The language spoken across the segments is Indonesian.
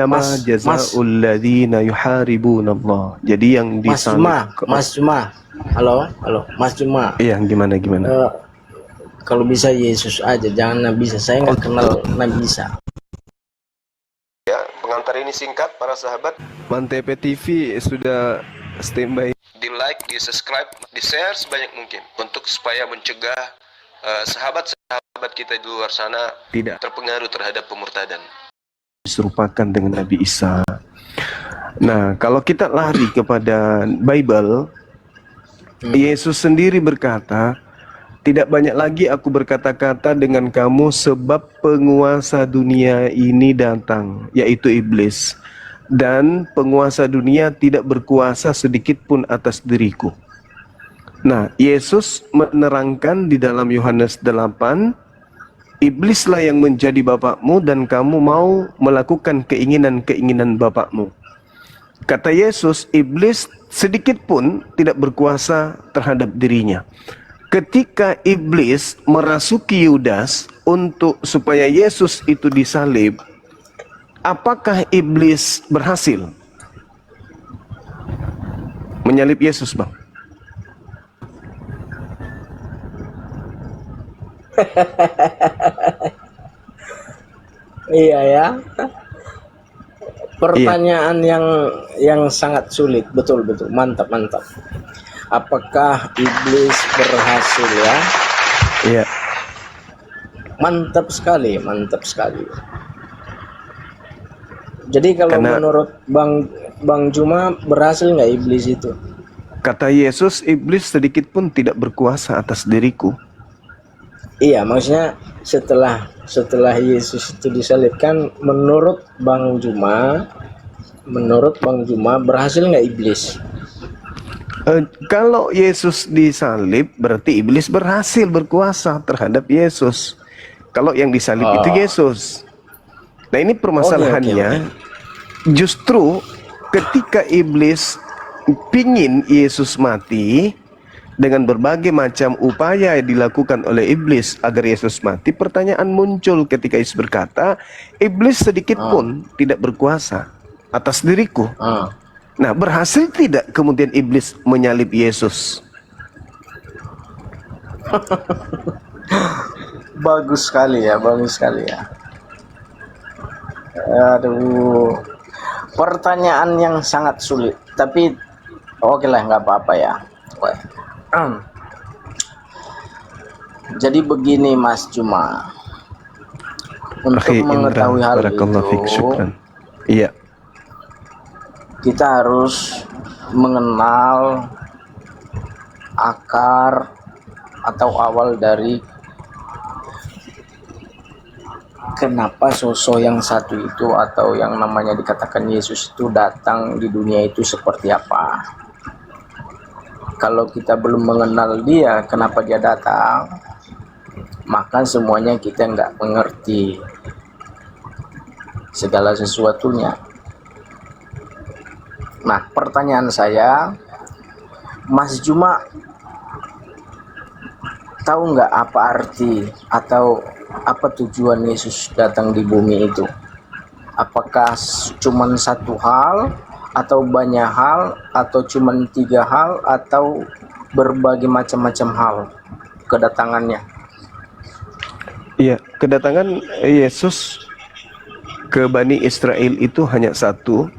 Nama Mas jazaa'ul ladzina yuharibunallah. Jadi yang disalib. Mas Juma, halo, Mas Juma. Iya, gimana? Eh, kalau bisa Yesus aja, jangan Nabi Isa. Saya nggak kenal Nabi Isa. Ya, pengantar ini singkat para sahabat. Mantep TV sudah standby. Di like, di subscribe, di share sebanyak mungkin untuk supaya mencegah sahabat-sahabat kita di luar sana tidak terpengaruh terhadap pemurtadan. Diserupakan dengan Nabi Isa. Nah, kalau kita lari kepada Bible, Yesus sendiri berkata, tidak banyak lagi aku berkata-kata dengan kamu sebab penguasa dunia ini datang, yaitu iblis. Dan penguasa dunia tidak berkuasa sedikit pun atas diriku. Nah, Yesus menerangkan di dalam Yohanes 8, iblislah yang menjadi bapakmu dan kamu mau melakukan keinginan-keinginan bapakmu. Kata Yesus, iblis sedikit pun tidak berkuasa terhadap dirinya. Ketika iblis merasuki Yudas supaya Yesus itu disalib, apakah iblis berhasil menyalib Yesus, Bang? Iya ya. Pertanyaan yang sangat sulit, betul, mantap. Apakah iblis berhasil ya? Iya. Mantap sekali. Jadi kalau menurut Bang Juma, berhasil nggak iblis itu? Kata Yesus, iblis sedikit pun tidak berkuasa atas diriku. Iya, maksudnya setelah Yesus itu disalibkan, menurut Bang Juma berhasil nggak iblis? Kalau Yesus disalib, berarti iblis berhasil berkuasa terhadap Yesus. Kalau yang disalib itu Yesus. Nah, ini permasalahannya. Justru ketika iblis pingin Yesus mati, dengan berbagai macam upaya yang dilakukan oleh iblis agar Yesus mati, pertanyaan muncul ketika Yesus berkata, iblis sedikit pun tidak berkuasa atas diriku. Nah, berhasil tidak kemudian iblis menyalib Yesus? Bagus sekali ya. Aduh, pertanyaan yang sangat sulit. Tapi oke lah, nggak apa-apa ya. Jadi begini Mas Juma, untuk mengetahui hal itu, iya, kita harus mengenal akar atau awal dari kenapa sosok yang satu itu atau yang namanya dikatakan Yesus itu datang di dunia itu seperti apa. Kalau kita belum mengenal dia, kenapa dia datang, maka semuanya kita nggak mengerti segala sesuatunya. Nah, pertanyaan saya, Mas Juma tahu nggak apa arti atau apa tujuan Yesus datang di bumi itu? Apakah cuma satu hal atau banyak hal atau cuma 3 hal atau berbagai macam-macam hal kedatangannya? Iya, kedatangan Yesus ke Bani Israel itu hanya satu,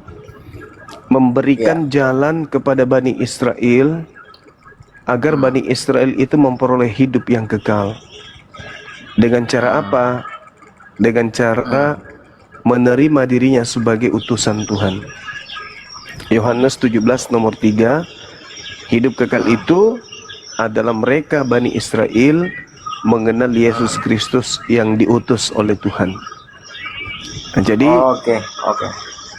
memberikan jalan kepada Bani Israel agar Bani Israel itu memperoleh hidup yang kekal. Dengan cara apa? Dengan cara menerima dirinya sebagai utusan Tuhan. Yohanes 17 nomor 3, hidup kekal itu adalah mereka Bani Israel mengenal Yesus Kristus yang diutus oleh Tuhan. Nah, jadi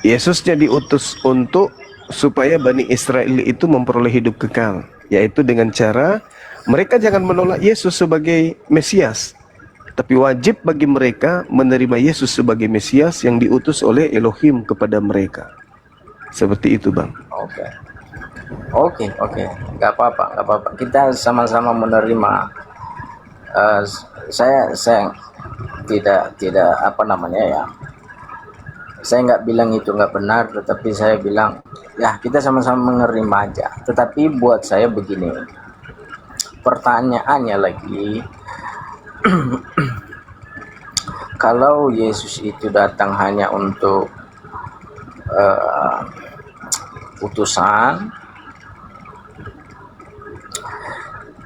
Yesusnya diutus untuk supaya Bani Israel itu memperoleh hidup kekal, yaitu dengan cara mereka jangan menolak Yesus sebagai Mesias, tapi wajib bagi mereka menerima Yesus sebagai Mesias yang diutus oleh Elohim kepada mereka. Seperti itu, Bang. Oke, nggak apa-apa. Kita sama-sama menerima. Saya tidak apa namanya ya. Saya nggak bilang itu nggak benar, tetapi saya bilang ya kita sama-sama menerima aja. Tetapi buat saya begini, pertanyaannya lagi, kalau Yesus itu datang hanya untuk utusan,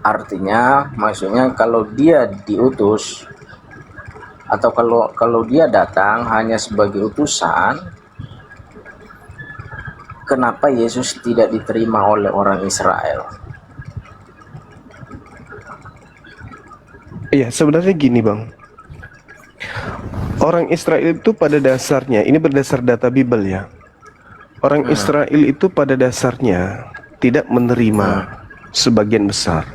artinya maksudnya kalau dia diutus atau kalau dia datang hanya sebagai utusan, kenapa Yesus tidak diterima oleh orang Israel? Iya, sebenarnya gini Bang. Orang Israel itu pada dasarnya, ini berdasar data Bible ya. Orang Israel itu pada dasarnya tidak menerima sebagian besar.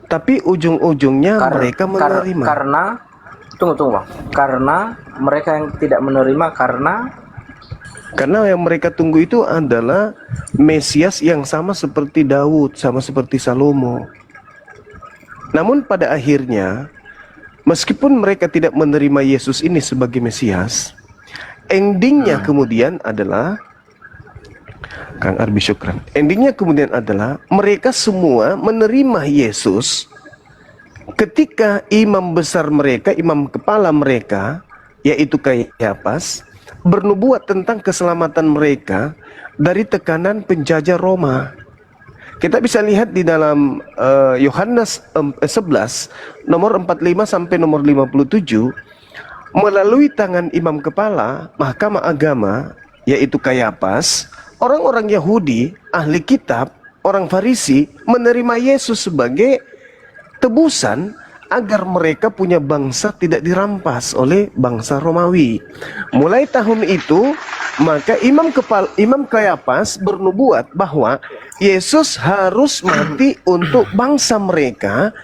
Tapi ujung-ujungnya mereka menerima. Karena tunggu Bang. Karena mereka yang tidak menerima karena yang mereka tunggu itu adalah Mesias yang sama seperti Daud, sama seperti Salomo. Namun pada akhirnya, meskipun mereka tidak menerima Yesus ini sebagai Mesias, endingnya kemudian adalah Kang Arbi Syukran. Endingnya kemudian adalah mereka semua menerima Yesus ketika imam besar mereka, imam kepala mereka, yaitu Kayafas, bernubuat tentang keselamatan mereka dari tekanan penjajah Roma. Kita bisa lihat di dalam Yohanes 11 nomor 45 sampai nomor 57, melalui tangan imam kepala mahkamah agama yaitu Kayafas, orang-orang Yahudi, ahli kitab, orang Farisi menerima Yesus sebagai tebusan agar mereka punya bangsa tidak dirampas oleh bangsa Romawi. Mulai tahun itu, maka Imam Kayafas bernubuat bahwa Yesus harus mati untuk bangsa mereka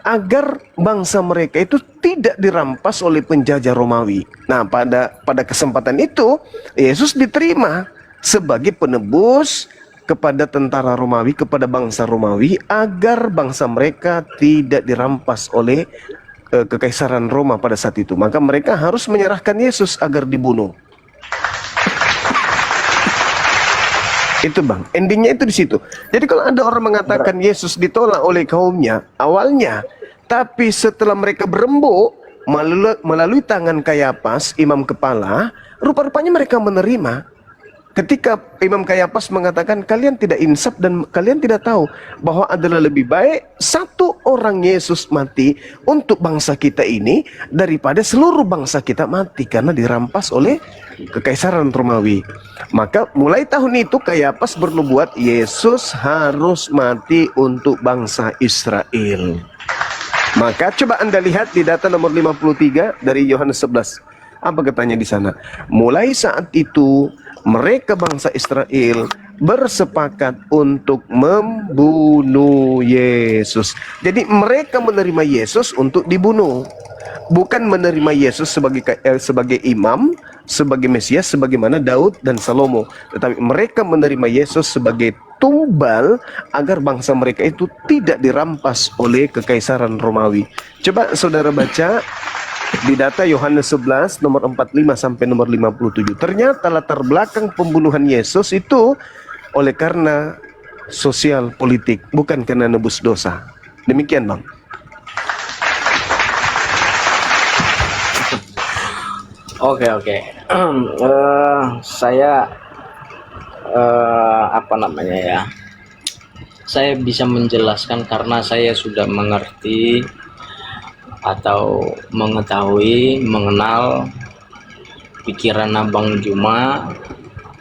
agar bangsa mereka itu tidak dirampas oleh penjajah Romawi. Nah, pada kesempatan itu Yesus diterima sebagai penebus kepada tentara Romawi, kepada bangsa Romawi, agar bangsa mereka tidak dirampas oleh kekaisaran Roma pada saat itu. Maka mereka harus menyerahkan Yesus agar dibunuh. Itu Bang, endingnya itu di situ. Jadi kalau ada orang mengatakan Yesus ditolak oleh kaumnya awalnya, tapi setelah mereka berembuk melalui tangan Kayafas, imam kepala, rupa-rupanya mereka menerima. Ketika Imam Kayafas mengatakan kalian tidak insaf dan kalian tidak tahu bahwa adalah lebih baik satu orang Yesus mati untuk bangsa kita ini daripada seluruh bangsa kita mati karena dirampas oleh kekaisaran Romawi. Maka mulai tahun itu Kayafas bernubuat Yesus harus mati untuk bangsa Israel. Maka coba Anda lihat di data nomor 53 dari Yohanes 11. Apa katanya di sana? Mulai saat itu mereka bangsa Israel bersepakat untuk membunuh Yesus. Jadi mereka menerima Yesus untuk dibunuh, bukan menerima Yesus sebagai imam, sebagai Mesias, sebagaimana Daud dan Salomo. Tetapi mereka menerima Yesus sebagai tumbal agar bangsa mereka itu tidak dirampas oleh kekaisaran Romawi. Coba saudara baca di data Yohanes 11 nomor 45 sampai nomor 57. Ternyata latar belakang pembunuhan Yesus itu oleh karena sosial politik, bukan karena nebus dosa. Demikian Bang. Oke. Saya apa namanya ya? Saya bisa menjelaskan karena saya sudah mengerti atau mengetahui, mengenal pikiran Abang Juma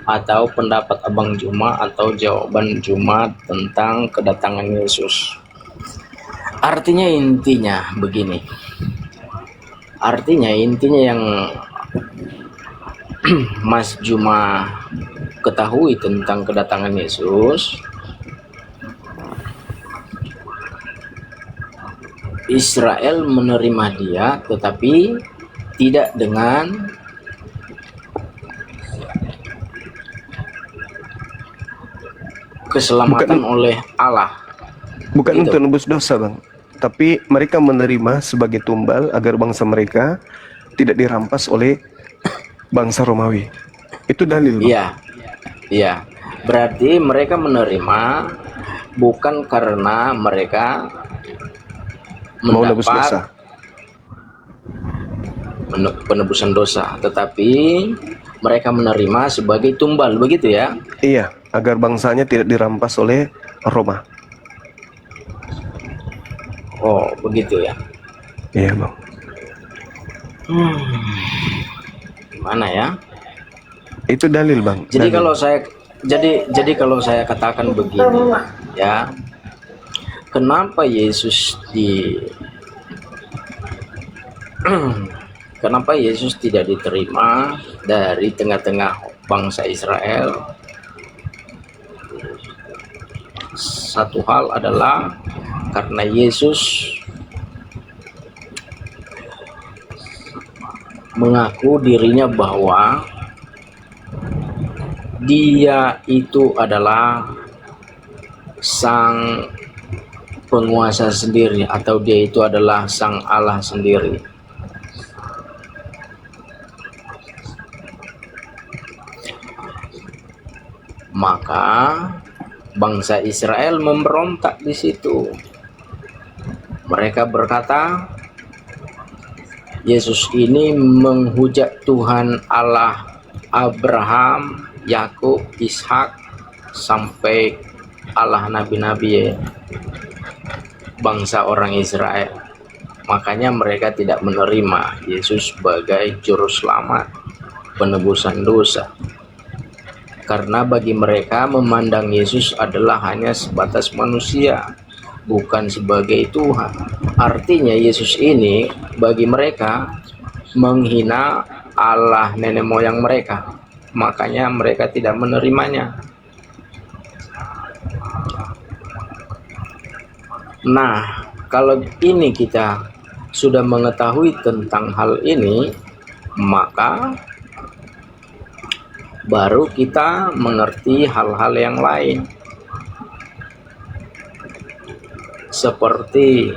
atau pendapat Abang Juma atau jawaban Juma tentang kedatangan Yesus. Artinya intinya begini. Artinya yang Mas Juma ketahui tentang kedatangan Yesus, Israel menerima dia, tetapi tidak dengan keselamatan oleh Allah. Bukan Gitu. untuk nebus dosa Bang, tapi mereka menerima sebagai tumbal agar bangsa mereka tidak dirampas oleh bangsa Romawi. Itu dalil, Bang. Iya, iya. Berarti mereka menerima bukan karena mereka Mau nebus dosa. mendapat penebusan dosa, tetapi mereka menerima sebagai tumbal, begitu ya? Iya, agar bangsanya tidak dirampas oleh Roma. Oh, begitu ya. Iya, Bang. Gimana ya? Itu dalil, Bang. Jadi Dalil. kalau saya katakan begini, ya, kenapa Yesus kenapa Yesus tidak diterima dari tengah-tengah bangsa Israel? Satu hal adalah karena Yesus mengaku dirinya bahwa dia itu adalah sang penguasa sendiri, atau dia itu adalah sang Allah sendiri. Maka bangsa Israel memberontak di situ. Mereka berkata, Yesus ini menghujat Tuhan Allah Abraham, Yakub, Ishak, sampai Allah nabi-nabi bangsa orang Israel. Makanya mereka tidak menerima Yesus sebagai juru selamat, penebusan dosa. Karena bagi mereka memandang Yesus adalah hanya sebatas manusia, bukan sebagai Tuhan. Artinya Yesus ini bagi mereka menghina Allah nenek moyang mereka. Makanya mereka tidak menerimanya. Nah, kalau ini kita sudah mengetahui tentang hal ini, maka baru kita mengerti hal-hal yang lain. Seperti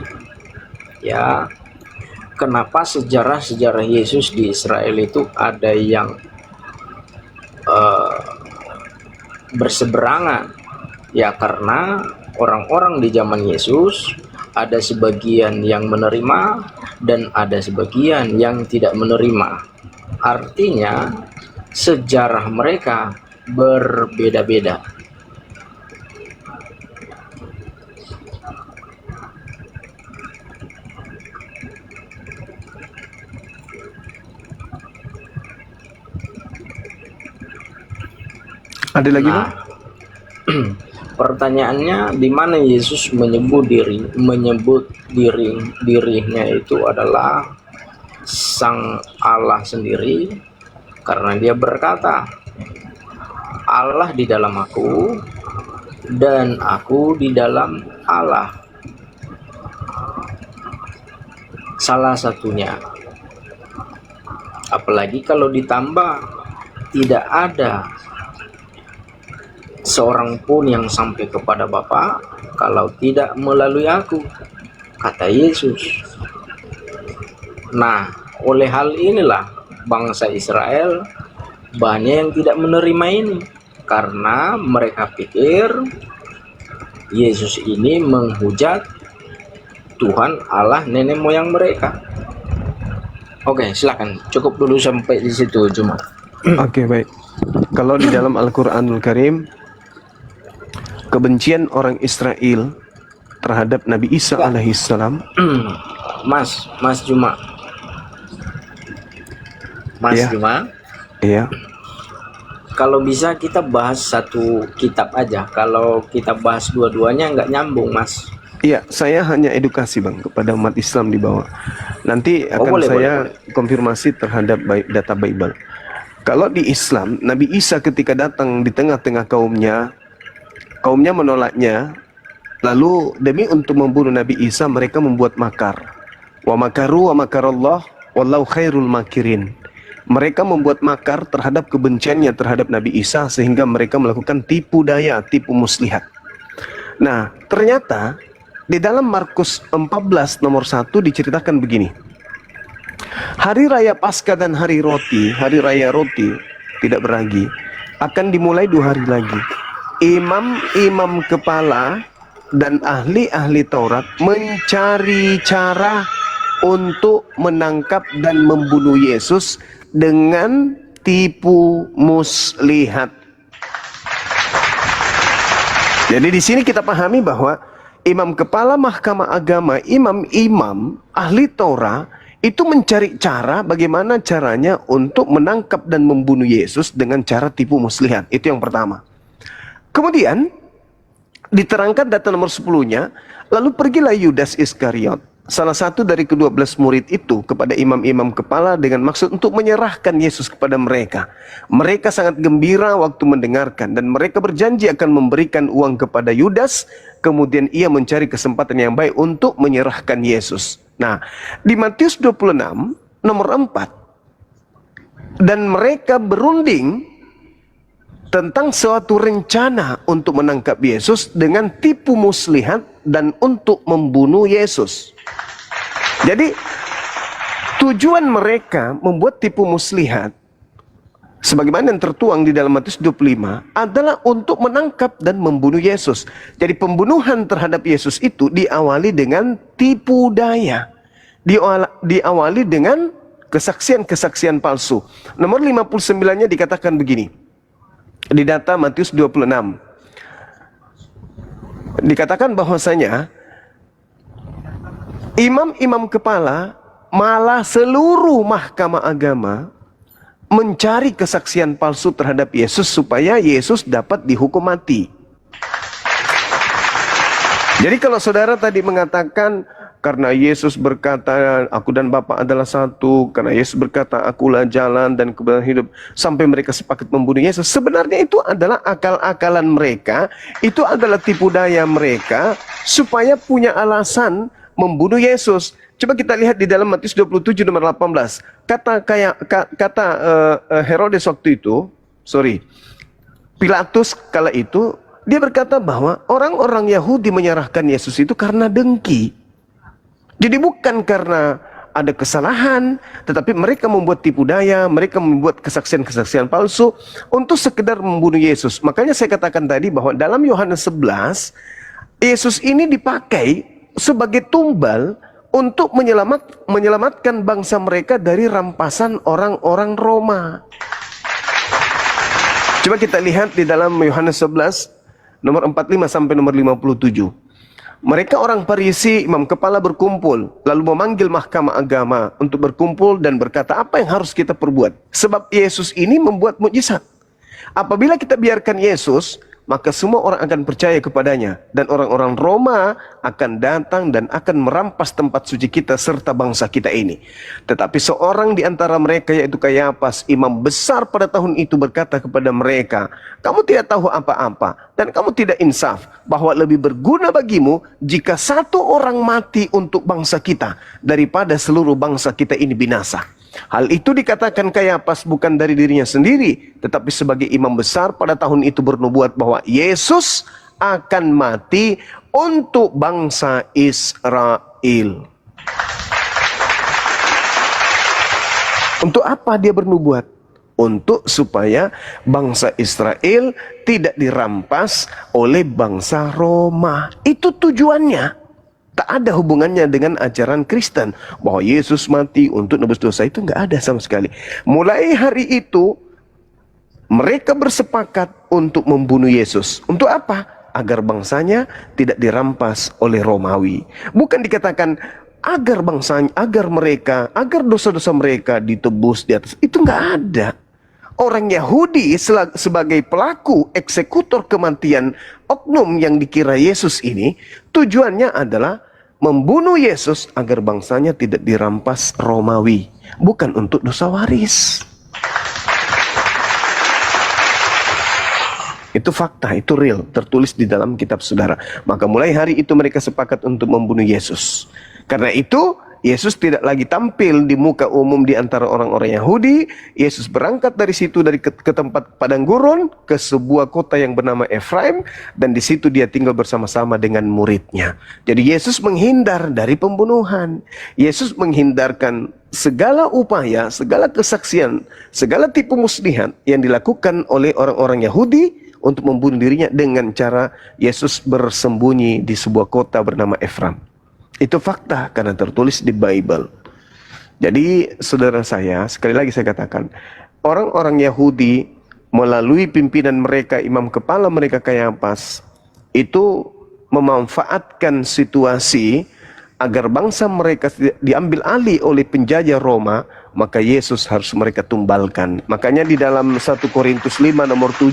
ya, kenapa sejarah-sejarah Yesus di Israel itu ada yang berseberangan? Ya karena orang-orang di zaman Yesus ada sebagian yang menerima dan ada sebagian yang tidak menerima. Artinya sejarah mereka berbeda-beda. Ada lagi, Bang? Pertanyaannya, di mana Yesus menyebut dirinya itu adalah sang Allah sendiri, karena dia berkata, Allah di dalam aku dan aku di dalam Allah. Salah satunya. Apalagi kalau ditambah, tidak ada seorang pun yang sampai kepada Bapa kalau tidak melalui aku, kata Yesus. Nah, oleh hal inilah bangsa Israel banyak yang tidak menerima ini, karena mereka pikir Yesus ini menghujat Tuhan Allah nenek moyang mereka. Oke, silakan, cukup dulu sampai di situ cuma. Oke, baik. Kalau di dalam Al-Qur'anul Karim, kebencian orang Israel terhadap Nabi Isa alaihissalam, Mas Juma. Mas Ya. Juma, ya, kalau bisa kita bahas satu kitab aja. Kalau kita bahas dua-duanya nggak nyambung, Mas. iya, saya hanya edukasi, Bang, kepada umat Islam di bawah. Nanti akan boleh, saya boleh. konfirmasi terhadap data Bible. Kalau di Islam, Nabi Isa ketika datang di tengah-tengah kaumnya menolaknya. Lalu demi untuk membunuh Nabi Isa, mereka membuat makar. Wa makaru wa makarallah wallahu khairul makirin. Mereka membuat makar terhadap kebenciannya terhadap Nabi Isa, sehingga mereka melakukan tipu daya, tipu muslihat. Nah, ternyata di dalam Markus 14 nomor 1 diceritakan begini. Hari raya Paskah dan hari raya roti, tidak beragi. Akan dimulai 2 hari lagi. Imam-imam kepala dan ahli-ahli Taurat mencari cara untuk menangkap dan membunuh Yesus dengan tipu muslihat. Jadi di sini kita pahami bahwa imam kepala mahkamah agama, imam-imam ahli Taurat itu mencari cara bagaimana caranya untuk menangkap dan membunuh Yesus dengan cara tipu muslihat. Itu yang pertama. Kemudian diterangkan data nomor 10-nya, lalu pergilah Yudas Iskariot, salah satu dari ke-12 murid itu, kepada imam-imam kepala dengan maksud untuk menyerahkan Yesus kepada mereka. Mereka sangat gembira waktu mendengarkan dan mereka berjanji akan memberikan uang kepada Yudas. Kemudian ia mencari kesempatan yang baik untuk menyerahkan Yesus. Nah, di Matius 26 nomor 4, dan mereka berunding tentang suatu rencana untuk menangkap Yesus dengan tipu muslihat dan untuk membunuh Yesus. Jadi tujuan mereka membuat tipu muslihat sebagaimana yang tertuang di dalam Matius 25 adalah untuk menangkap dan membunuh Yesus. Jadi pembunuhan terhadap Yesus itu diawali dengan tipu daya. Diawali dengan kesaksian-kesaksian palsu. Nomor 59-nya dikatakan begini. Di data Matius 26 dikatakan bahwasanya imam-imam kepala malah seluruh mahkamah agama mencari kesaksian palsu terhadap Yesus supaya Yesus dapat dihukum mati. Jadi kalau saudara tadi mengatakan karena Yesus berkata aku dan Bapa adalah satu, karena Yesus berkata akulah jalan dan kebenaran hidup, sampai mereka sepakat membunuh Yesus, sebenarnya itu adalah akal-akalan mereka, itu adalah tipu daya mereka supaya punya alasan membunuh Yesus. Coba kita lihat di dalam Matius 27 nomor 18. Kata Herodes waktu itu, Pilatus kala itu, dia berkata bahwa orang-orang Yahudi menyerahkan Yesus itu karena dengki. Jadi bukan karena ada kesalahan, tetapi mereka membuat tipu daya, mereka membuat kesaksian-kesaksian palsu untuk sekedar membunuh Yesus. Makanya saya katakan tadi bahwa dalam Yohanes 11, Yesus ini dipakai sebagai tumbal untuk menyelamatkan bangsa mereka dari rampasan orang-orang Roma. Coba kita lihat di dalam Yohanes 11, nomor 45 sampai nomor 57. Mereka orang Farisi, imam kepala berkumpul, lalu memanggil mahkamah agama untuk berkumpul dan berkata, apa yang harus kita perbuat? Sebab Yesus ini membuat mukjizat. Apabila kita biarkan Yesus, maka semua orang akan percaya kepadanya. Dan orang-orang Roma akan datang dan akan merampas tempat suci kita serta bangsa kita ini. Tetapi seorang di antara mereka, yaitu Kayafas, imam besar pada tahun itu, berkata kepada mereka, kamu tidak tahu apa-apa dan kamu tidak insaf bahwa lebih berguna bagimu jika satu orang mati untuk bangsa kita daripada seluruh bangsa kita ini binasa. Hal itu dikatakan Kayafas bukan dari dirinya sendiri, tetapi sebagai imam besar pada tahun itu bernubuat bahwa Yesus akan mati untuk bangsa Israel. Untuk apa dia bernubuat? Untuk supaya bangsa Israel tidak dirampas oleh bangsa Roma. Itu tujuannya. Tak ada hubungannya dengan ajaran Kristen bahwa Yesus mati untuk nebus dosa, itu nggak ada sama sekali. Mulai hari itu mereka bersepakat untuk membunuh Yesus. Untuk apa? Agar bangsanya tidak dirampas oleh Romawi. Bukan dikatakan agar bangsanya, agar dosa-dosa mereka ditebus di atas. Itu nggak ada. Orang Yahudi sebagai pelaku eksekutor kematian oknum yang dikira Yesus ini, tujuannya adalah membunuh Yesus agar bangsanya tidak dirampas Romawi, bukan untuk dosa waris. Itu fakta, itu real, tertulis di dalam kitab saudara. Maka mulai hari itu mereka sepakat untuk membunuh Yesus. Karena itu Yesus tidak lagi tampil di muka umum di antara orang-orang Yahudi. Yesus berangkat dari situ, dari ke tempat padang gurun, ke sebuah kota yang bernama Efraim, dan di situ dia tinggal bersama-sama dengan muridnya. Jadi Yesus menghindar dari pembunuhan. Yesus menghindarkan segala upaya, segala kesaksian, segala tipu muslihat yang dilakukan oleh orang-orang Yahudi untuk membunuh dirinya dengan cara Yesus bersembunyi di sebuah kota bernama Efraim. Itu fakta karena tertulis di Bible. Jadi saudara saya, sekali lagi saya katakan, orang-orang Yahudi melalui pimpinan mereka, imam kepala mereka Kayafas, itu memanfaatkan situasi agar bangsa mereka diambil alih oleh penjajah Roma, maka Yesus harus mereka tumbalkan. Makanya di dalam 1 Korintus 5 nomor 7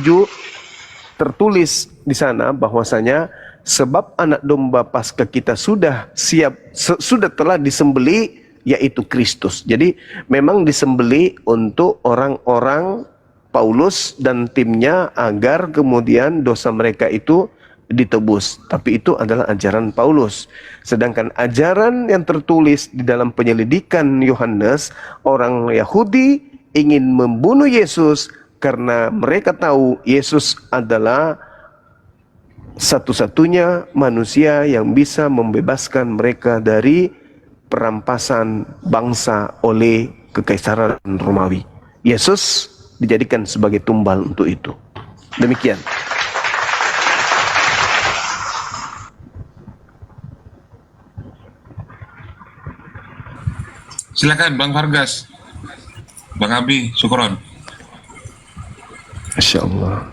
tertulis di sana bahwasanya sebab anak domba Paskah kita sudah siap, sudah telah disembeli, yaitu Kristus. Jadi memang disembeli untuk orang-orang Paulus dan timnya agar kemudian dosa mereka itu ditebus. Tapi itu adalah ajaran Paulus. Sedangkan ajaran yang tertulis di dalam penyelidikan Yohanes, orang Yahudi ingin membunuh Yesus karena mereka tahu Yesus adalah satu-satunya manusia yang bisa membebaskan mereka dari perampasan bangsa oleh kekaisaran Romawi. Yesus dijadikan sebagai tumbal untuk itu. Demikian. Silakan Bang Vargas, Bang Abi, Syukron. Masya Allah.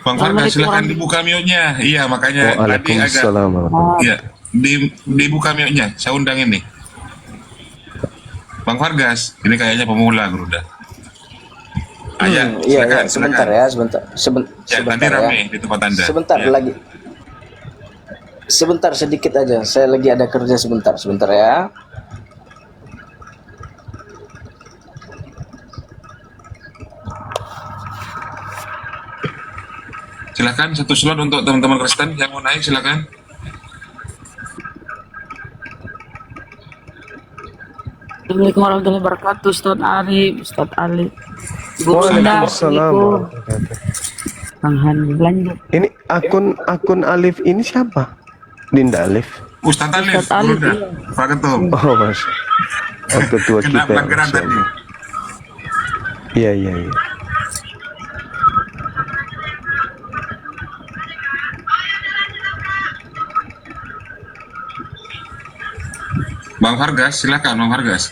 Bang Vargas, silakan dibuka mute-nya. Iya, makanya tadi agak. Iya, dibuka mute-nya. Saya undang ini. Bang Vargas, ini kayaknya pemula, Gruda. Iya, sebentar ya, sebentar. Tadi Ya. rame di tempat Anda. Sebentar ya. lagi. Sebentar sedikit aja. Saya lagi ada kerja sebentar ya. Silakan satu slot untuk teman-teman Kristen yang mau naik, silakan. Assalamualaikum warahmatullahi wabarakatuh, Ustaz Arif, Ustaz Ali. Waalaikumsalam. Bang Hani, lanjut. Ini akun Alif ini siapa? Dinda Alif. Ustaz Alif, Ustaz Alif, Gruda. iya. Pak Ketum. Oh mas, ketua Kena kita. pelanggaran Masya tadi. Allah. Iya. Bang Vargas, silakan Bang Vargas.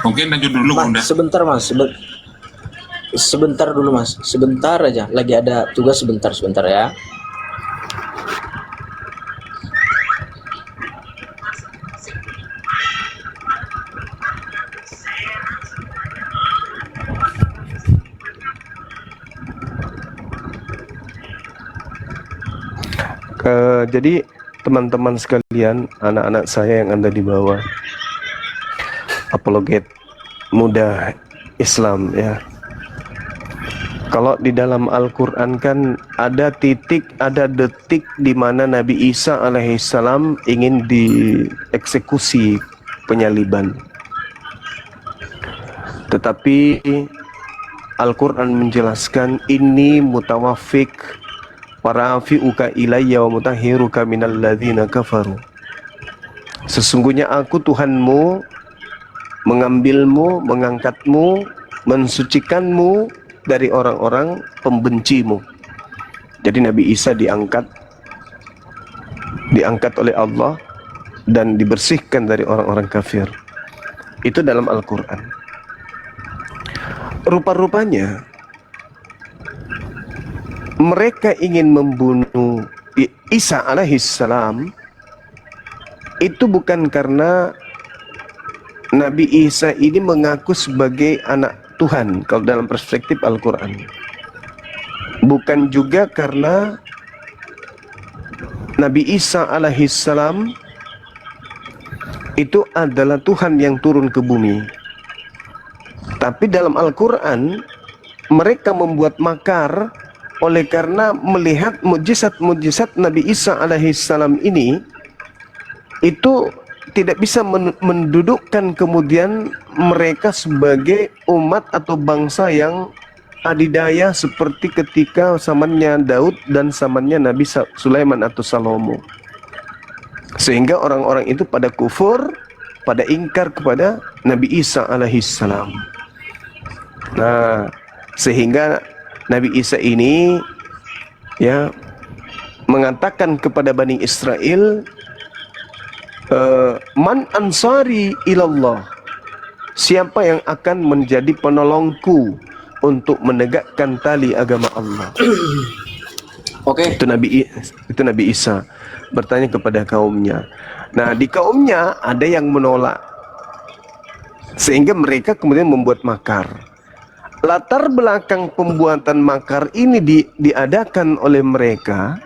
Mungkin lanjut dulu, Bunda. Sebentar Mas, sebentar dulu Mas, sebentar aja. Lagi ada tugas sebentar ya. Jadi teman-teman sekalian, anak-anak saya yang ada di bawah, apologet muda Islam ya. Kalau di dalam Al-Quran kan ada titik, ada detik di mana Nabi Isa alaihissalam ingin dieksekusi penyaliban. Tetapi Al-Quran menjelaskan ini mutawafik warafi'uka ilayya wa mutahhiruka minal ladzina kafaru. Sesungguhnya aku Tuhanmu mengambilmu, mengangkatmu, mensucikanmu dari orang-orang pembencimu. Jadi Nabi Isa diangkat oleh Allah dan dibersihkan dari orang-orang kafir. Itu dalam Al-Quran. Rupa-rupanya mereka ingin membunuh Isa alaihissalam itu bukan karena Nabi Isa ini mengaku sebagai anak Tuhan kalau dalam perspektif Al-Quran. Bukan juga karena Nabi Isa alaihissalam itu adalah Tuhan yang turun ke bumi. Tapi dalam Al-Quran mereka membuat makar oleh karena melihat mujizat-mujizat Nabi Isa alaihissalam ini itu tidak bisa mendudukkan kemudian mereka sebagai umat atau bangsa yang adidaya seperti ketika zamannya Daud dan zamannya Nabi Sulaiman atau Salomo. Sehingga orang-orang itu pada kufur, pada ingkar kepada Nabi Isa alaihissalam. Nah, sehingga Nabi Isa ini ya mengatakan kepada Bani Israel, man ansari ilallah, siapa yang akan menjadi penolongku untuk menegakkan tali agama Allah. Oke. Itu Nabi Isa bertanya kepada kaumnya. Nah, di kaumnya ada yang menolak, sehingga mereka kemudian membuat makar. Latar belakang pembuatan makar ini diadakan oleh mereka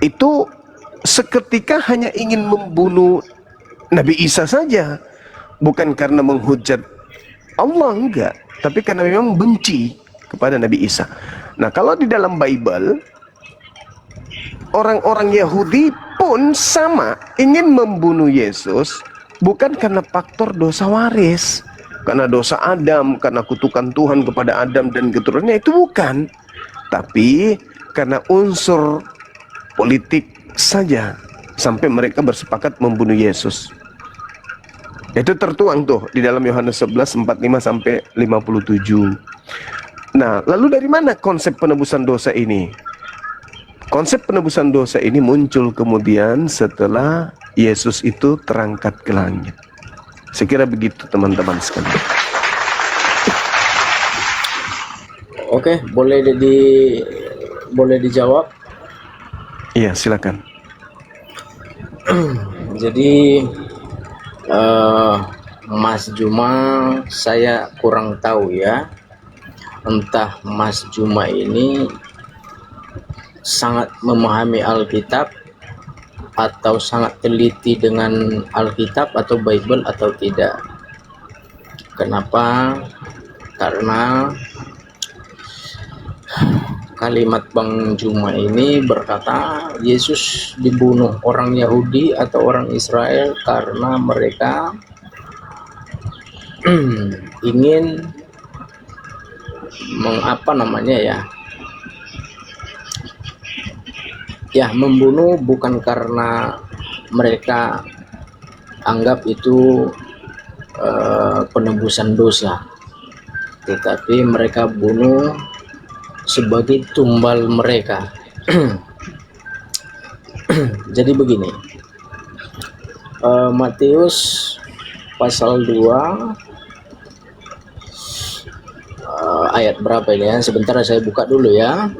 itu seketika hanya ingin membunuh Nabi Isa saja, bukan karena menghujat Allah, enggak, tapi karena memang benci kepada Nabi Isa. Nah, kalau di dalam Bible, orang-orang Yahudi pun sama, ingin membunuh Yesus bukan karena faktor dosa waris, karena dosa Adam, karena kutukan Tuhan kepada Adam dan keturunannya, itu bukan, tapi karena unsur politik saja, sampai mereka bersepakat membunuh Yesus. Itu tertuang tuh di dalam Yohanes 11 45 sampai 57. Nah, lalu dari mana konsep penebusan dosa ini? Konsep penebusan dosa ini muncul kemudian setelah Yesus itu terangkat ke langit. Saya kira begitu teman-teman sekalian. Oke, boleh dijawab. Iya, silakan. Jadi Mas Juma, saya kurang tahu ya, entah Mas Juma ini sangat memahami Alkitab atau sangat teliti dengan Alkitab atau Bible atau tidak. Kenapa? Karena kalimat Bang Juma ini berkata Yesus dibunuh orang Yahudi atau orang Israel karena mereka ingin membunuh bukan karena mereka anggap itu penebusan dosa, tetapi mereka bunuh sebagai tumbal mereka. Jadi begini, Matius pasal 2 ayat berapa ini ya? Sebentar saya buka dulu ya.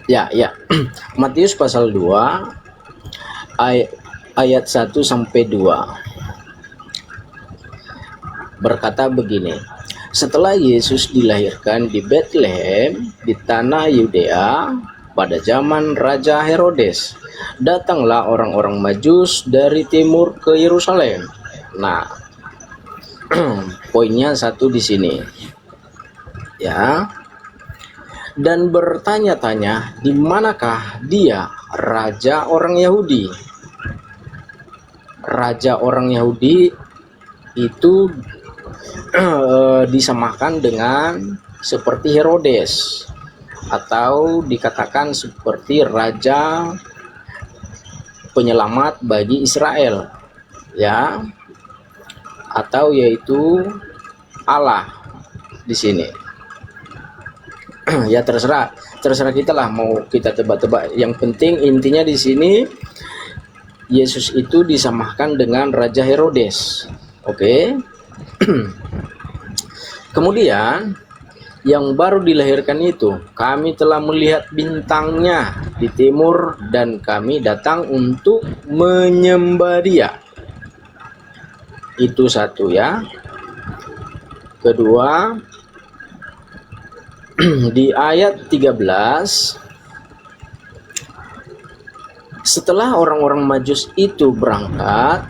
Ya. Matius pasal 2 ayat 1 sampai 2 berkata begini. Setelah Yesus dilahirkan di Bethlehem di tanah Yudea pada zaman Raja Herodes, datanglah orang-orang Majus dari timur ke Yerusalem. Nah, poinnya satu di sini. Ya. Dan bertanya-tanya, di manakah dia, raja orang Yahudi? Raja orang Yahudi itu disamakan dengan seperti Herodes, atau dikatakan seperti raja penyelamat bagi Israel, ya, atau yaitu Allah di sini. Ya terserah kita lah, mau kita tebak-tebak. Yang penting intinya di sini Yesus itu disamakan dengan Raja Herodes. Oke. Kemudian yang baru dilahirkan itu, kami telah melihat bintangnya di timur dan kami datang untuk menyembah Dia. Itu satu ya. Kedua, di ayat 13, setelah orang-orang Majus itu berangkat,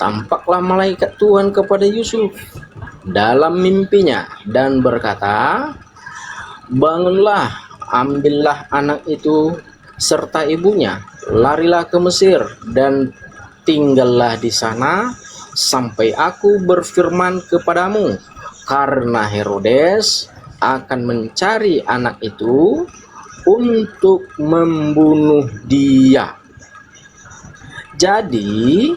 tampaklah malaikat Tuhan kepada Yusuf dalam mimpinya dan berkata, "Bangunlah, ambillah anak itu serta ibunya, larilah ke Mesir dan tinggallah di sana sampai aku berfirman kepadamu, karena Herodes akan mencari anak itu untuk membunuh dia." Jadi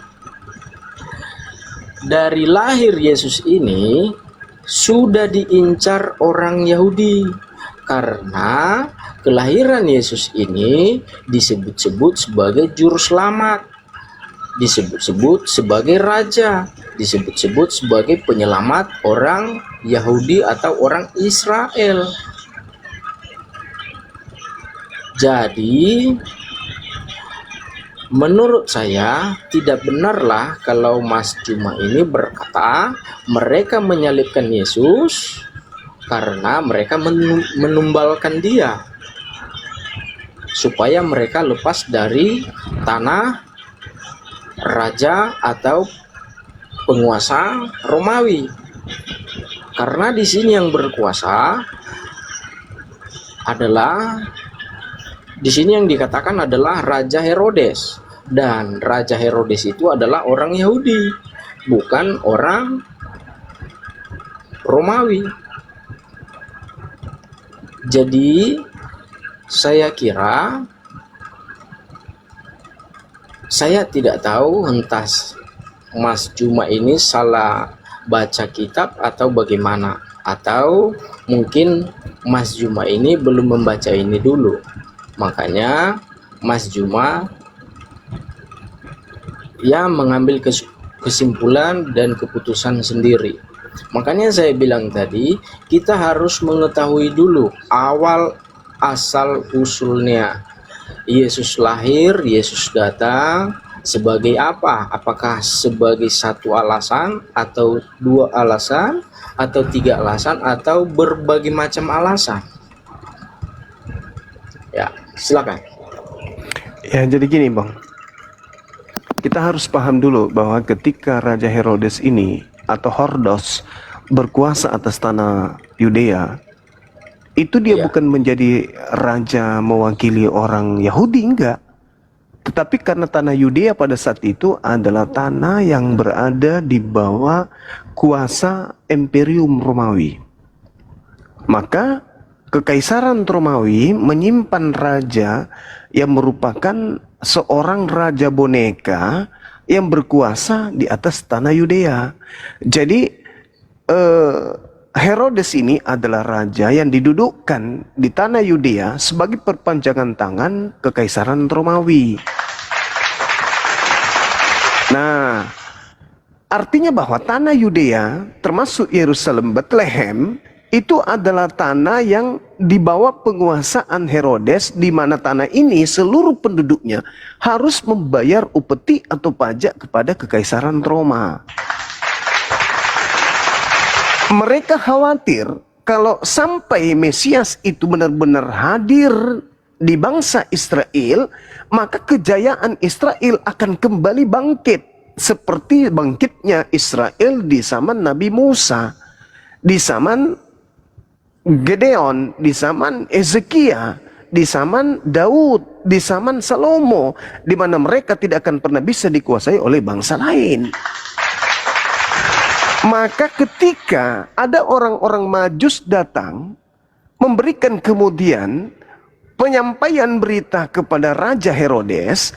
dari lahir Yesus ini sudah diincar orang Yahudi, karena kelahiran Yesus ini disebut-sebut sebagai juru selamat, disebut-sebut sebagai raja, disebut-sebut sebagai penyelamat orang Yahudi atau orang Israel. Jadi menurut saya tidak benarlah kalau Mas Juma ini berkata mereka menyalibkan Yesus karena mereka menumbalkan dia supaya mereka lepas dari tanah raja atau penguasa Romawi. Karena di sini yang berkuasa adalah, di sini yang dikatakan adalah Raja Herodes, dan Raja Herodes itu adalah orang Yahudi, bukan orang Romawi. Jadi saya kira, saya tidak tahu entah Mas Juma ini salah baca kitab atau bagaimana, atau mungkin Mas Juma ini belum membaca ini dulu. Makanya Mas Juma ya mengambil kesimpulan dan keputusan sendiri. Makanya saya bilang tadi, kita harus mengetahui dulu awal asal usulnya. Yesus lahir, Yesus datang sebagai apa? Apakah sebagai satu alasan, atau dua alasan, atau tiga alasan, atau berbagai macam alasan? Ya, silakan. Ya, jadi gini Bang, kita harus paham dulu bahwa ketika Raja Herodes ini atau Hordos berkuasa atas tanah Yudea, itu dia bukan menjadi raja mewakili orang Yahudi, enggak. Tetapi karena tanah Yudea pada saat itu adalah tanah yang berada di bawah kuasa Imperium Romawi, maka Kekaisaran Romawi menyimpan raja yang merupakan seorang raja boneka yang berkuasa di atas tanah Yudea. Jadi Herodes ini adalah raja yang didudukkan di tanah Yudea sebagai perpanjangan tangan Kekaisaran Romawi. Nah, artinya bahwa tanah Yudea termasuk Yerusalem, Bethlehem, itu adalah tanah yang di bawah penguasaan Herodes, di mana tanah ini seluruh penduduknya harus membayar upeti atau pajak kepada Kekaisaran Roma. Mereka khawatir kalau sampai Mesias itu benar-benar hadir di bangsa Israel, maka kejayaan Israel akan kembali bangkit seperti bangkitnya Israel di zaman Nabi Musa, di zaman Gedeon, di zaman Ezekia, di zaman Daud, di zaman Salomo, di mana mereka tidak akan pernah bisa dikuasai oleh bangsa lain. Maka ketika ada orang-orang Majus datang memberikan kemudian penyampaian berita kepada Raja Herodes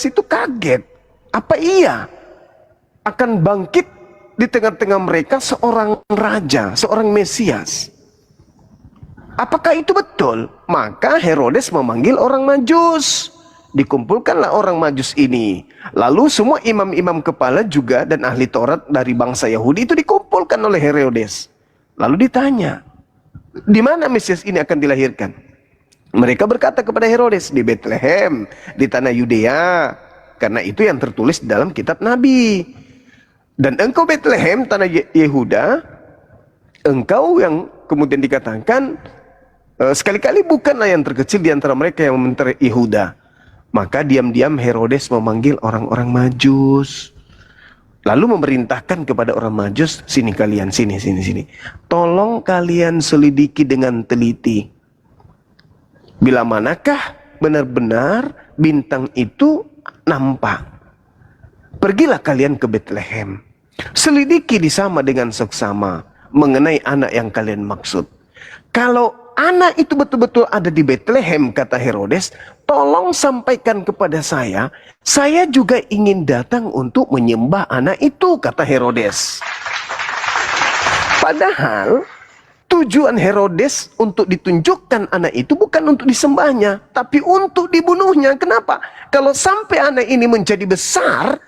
itu kaget. Apa iya akan bangkit di tengah-tengah mereka seorang raja, seorang Mesias? Apakah itu betul? Maka Herodes memanggil orang Majus. Dikumpulkanlah orang Majus ini. Lalu semua imam-imam kepala juga dan ahli Taurat dari bangsa Yahudi itu dikumpulkan oleh Herodes. Lalu ditanya, di mana Mesias ini akan dilahirkan? Mereka berkata kepada Herodes, di Bethlehem, di tanah Yudea. Karena itu yang tertulis dalam kitab Nabi. Dan engkau Bethlehem, tanah Yehuda, engkau yang kemudian dikatakan, sekali-kali bukanlah yang terkecil di antara mereka yang mementeri Yehuda. Maka diam-diam Herodes memanggil orang-orang Majus. Lalu memerintahkan kepada orang Majus, sini kalian, sini. Tolong kalian selidiki dengan teliti. Bila manakah benar-benar bintang itu nampak. Pergilah kalian ke Bethlehem. Selidiki di sama dengan seksama mengenai anak yang kalian maksud. Kalau anak itu betul-betul ada di Bethlehem, kata Herodes, tolong sampaikan kepada saya juga ingin datang untuk menyembah anak itu, kata Herodes. Padahal tujuan Herodes untuk ditunjukkan anak itu bukan untuk disembahnya, tapi untuk dibunuhnya. Kenapa? Kalau sampai anak ini menjadi besar,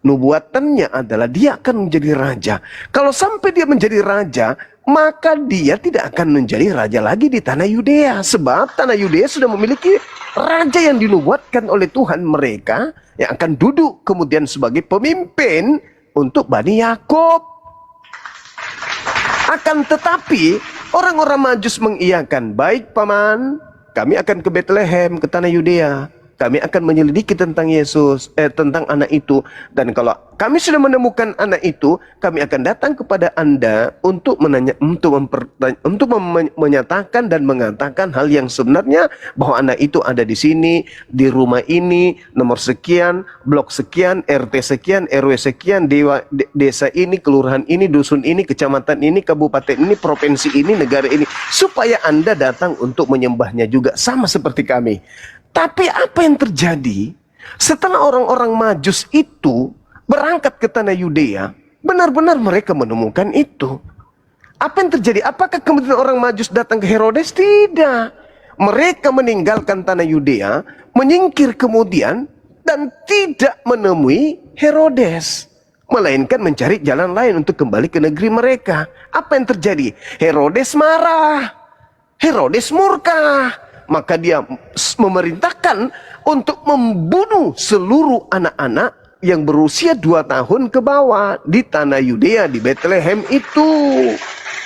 nubuatannya adalah dia akan menjadi raja. Kalau sampai dia menjadi raja, maka dia tidak akan menjadi raja lagi di tanah Yudea. Sebab tanah Yudea sudah memiliki raja yang dinubuatkan oleh Tuhan mereka, yang akan duduk kemudian sebagai pemimpin untuk Bani Yakub. Akan tetapi orang-orang Majus mengiyakan, baik paman, kami akan ke Bethlehem, ke tanah Yudea. Kami akan menyelidiki tentang Yesus, tentang anak itu. Dan kalau kami sudah menemukan anak itu, kami akan datang kepada Anda untuk menyatakan dan mengatakan hal yang sebenarnya, bahwa anak itu ada di sini, di rumah ini, nomor sekian, blok sekian, RT sekian, RW sekian, desa ini, kelurahan ini, dusun ini, kecamatan ini, kabupaten ini, provinsi ini, negara ini, supaya Anda datang untuk menyembahnya juga sama seperti kami. Tapi apa yang terjadi setelah orang-orang Majus itu berangkat ke tanah Yudea? Benar-benar mereka menemukan itu. Apa yang terjadi? Apakah kemudian orang Majus datang ke Herodes? Tidak. Mereka meninggalkan tanah Yudea, menyingkir kemudian, dan tidak menemui Herodes, melainkan mencari jalan lain untuk kembali ke negeri mereka. Apa yang terjadi? Herodes marah, Herodes murka. Maka dia memerintahkan untuk membunuh seluruh anak-anak yang berusia 2 tahun ke bawah di tanah Yudea, di Bethlehem itu.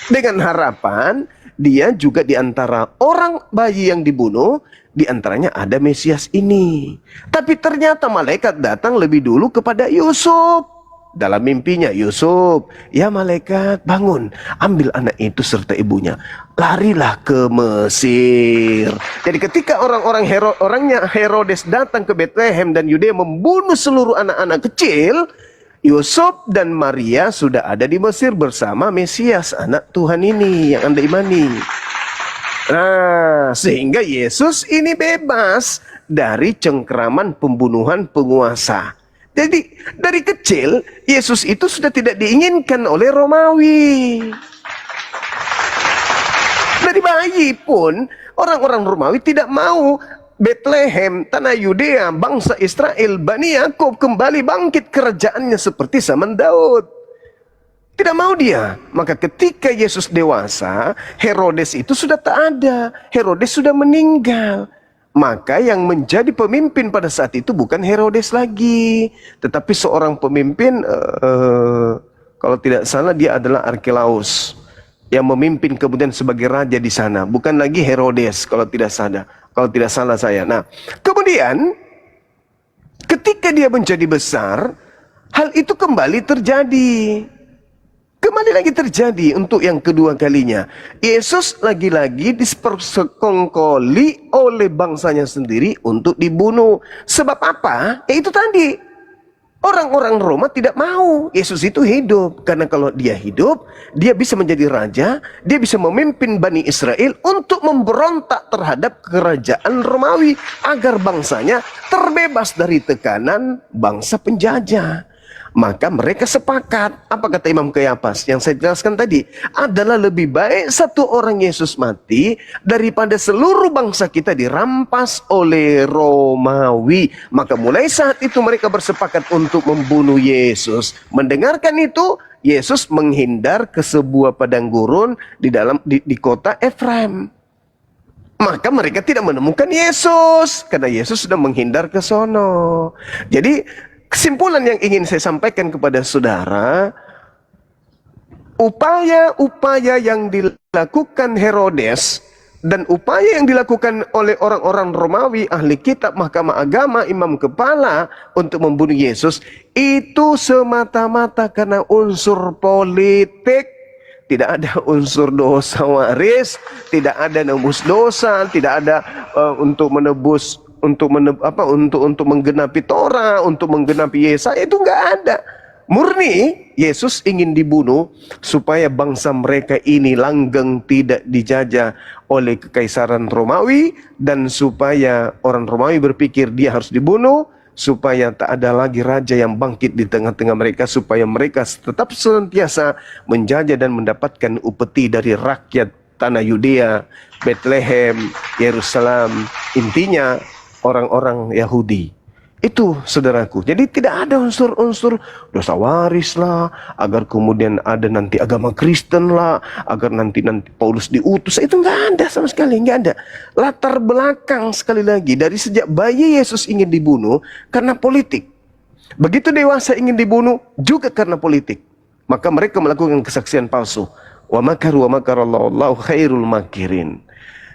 Dengan harapan dia juga di antara orang bayi yang dibunuh, di antaranya ada Mesias ini. Tapi ternyata malaikat datang lebih dulu kepada Yusuf. Dalam mimpinya, Yusuf, ya malaikat, bangun, ambil anak itu serta ibunya, larilah ke Mesir. Jadi ketika orangnya Herodes datang ke Bethlehem dan Yudea membunuh seluruh anak-anak kecil, Yusuf dan Maria sudah ada di Mesir bersama Mesias, anak Tuhan ini yang Anda imani. Nah, sehingga Yesus ini bebas dari cengkraman pembunuhan penguasa. Jadi dari kecil Yesus itu sudah tidak diinginkan oleh Romawi. Dari bayi pun orang-orang Romawi tidak mau Bethlehem, tanah Yudea, bangsa Israel, Bani Yakub kembali bangkit kerajaannya seperti zaman Daud. Tidak mau dia. Maka ketika Yesus dewasa, Herodes itu sudah tak ada. Herodes sudah meninggal. Maka yang menjadi pemimpin pada saat itu bukan Herodes lagi, tetapi seorang pemimpin, kalau tidak salah dia adalah Arkelaus, yang memimpin kemudian sebagai raja di sana. Bukan lagi Herodes kalau tidak salah saya. Nah, kemudian ketika dia menjadi besar, hal itu kembali terjadi. Kembali lagi terjadi untuk yang kedua kalinya. Yesus lagi-lagi dipersekongkoli oleh bangsanya sendiri untuk dibunuh. Sebab apa? Ya itu tadi. Orang-orang Roma tidak mau Yesus itu hidup. Karena kalau dia hidup, dia bisa menjadi raja, dia bisa memimpin Bani Israel untuk memberontak terhadap kerajaan Romawi, agar bangsanya terbebas dari tekanan bangsa penjajah. Maka mereka sepakat, apa kata Imam Kayafas yang saya jelaskan tadi, adalah lebih baik satu orang Yesus mati daripada seluruh bangsa kita dirampas oleh Romawi. Maka mulai saat itu mereka bersepakat untuk membunuh Yesus. Mendengarkan itu, Yesus menghindar ke sebuah padang gurun di kota Efraim. Maka mereka tidak menemukan Yesus karena Yesus sudah menghindar ke sono. Jadi kesimpulan yang ingin saya sampaikan kepada saudara, upaya-upaya yang dilakukan Herodes Dan upaya yang dilakukan oleh orang-orang Romawi, ahli kitab, mahkamah agama, imam kepala untuk membunuh Yesus itu semata-mata karena unsur politik. Tidak ada unsur dosa waris, tidak ada nebus dosa, tidak ada untuk menebus, untuk menggenapi Torah, untuk menggenapi Yesaya, itu nggak ada. Murni Yesus ingin dibunuh supaya bangsa mereka ini langgeng, tidak dijajah oleh kekaisaran Romawi, dan supaya orang Romawi berpikir dia harus dibunuh, supaya tak ada lagi raja yang bangkit di tengah-tengah mereka, supaya mereka tetap senantiasa menjajah dan mendapatkan upeti dari rakyat tanah Yudea, Bethlehem, Yerusalem, intinya orang-orang Yahudi. Itu saudaraku. Jadi tidak ada unsur-unsur dosa waris lah, agar kemudian ada nanti agama Kristen lah, agar nanti Paulus diutus. Itu nggak ada sama sekali, nggak ada. Latar belakang sekali lagi dari sejak bayi Yesus ingin dibunuh karena politik. Begitu dewasa ingin dibunuh juga karena politik. Maka mereka melakukan kesaksian palsu. Wa makaru wa makarallahu, wallahu khairul makirin.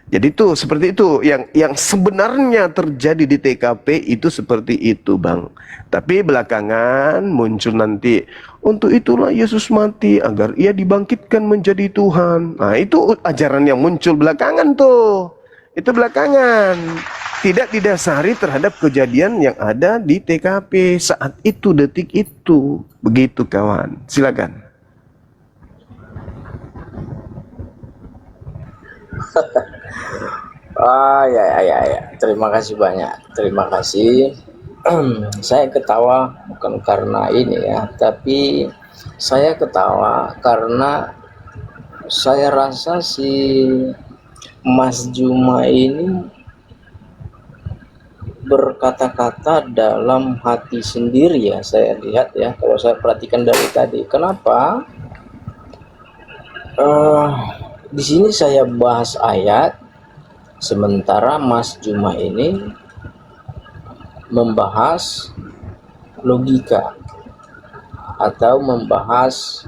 Jadi itu seperti itu yang sebenarnya terjadi di TKP itu seperti itu, Bang. Tapi belakangan muncul nanti, untuk itulah Yesus mati agar ia dibangkitkan menjadi Tuhan. Nah, itu ajaran yang muncul belakangan tuh. Itu belakangan. Tidak didasari terhadap kejadian yang ada di TKP saat itu, detik itu. Begitu kawan. Silakan. Ya. Terima kasih banyak. Terima kasih. Saya ketawa bukan karena ini ya, tapi saya ketawa karena saya rasa si Mas Juma ini berkata-kata dalam hati sendiri ya, saya lihat ya, kalau saya perhatikan dari tadi. Kenapa? Di sini saya bahas ayat, sementara Mas Juma ini membahas logika atau membahas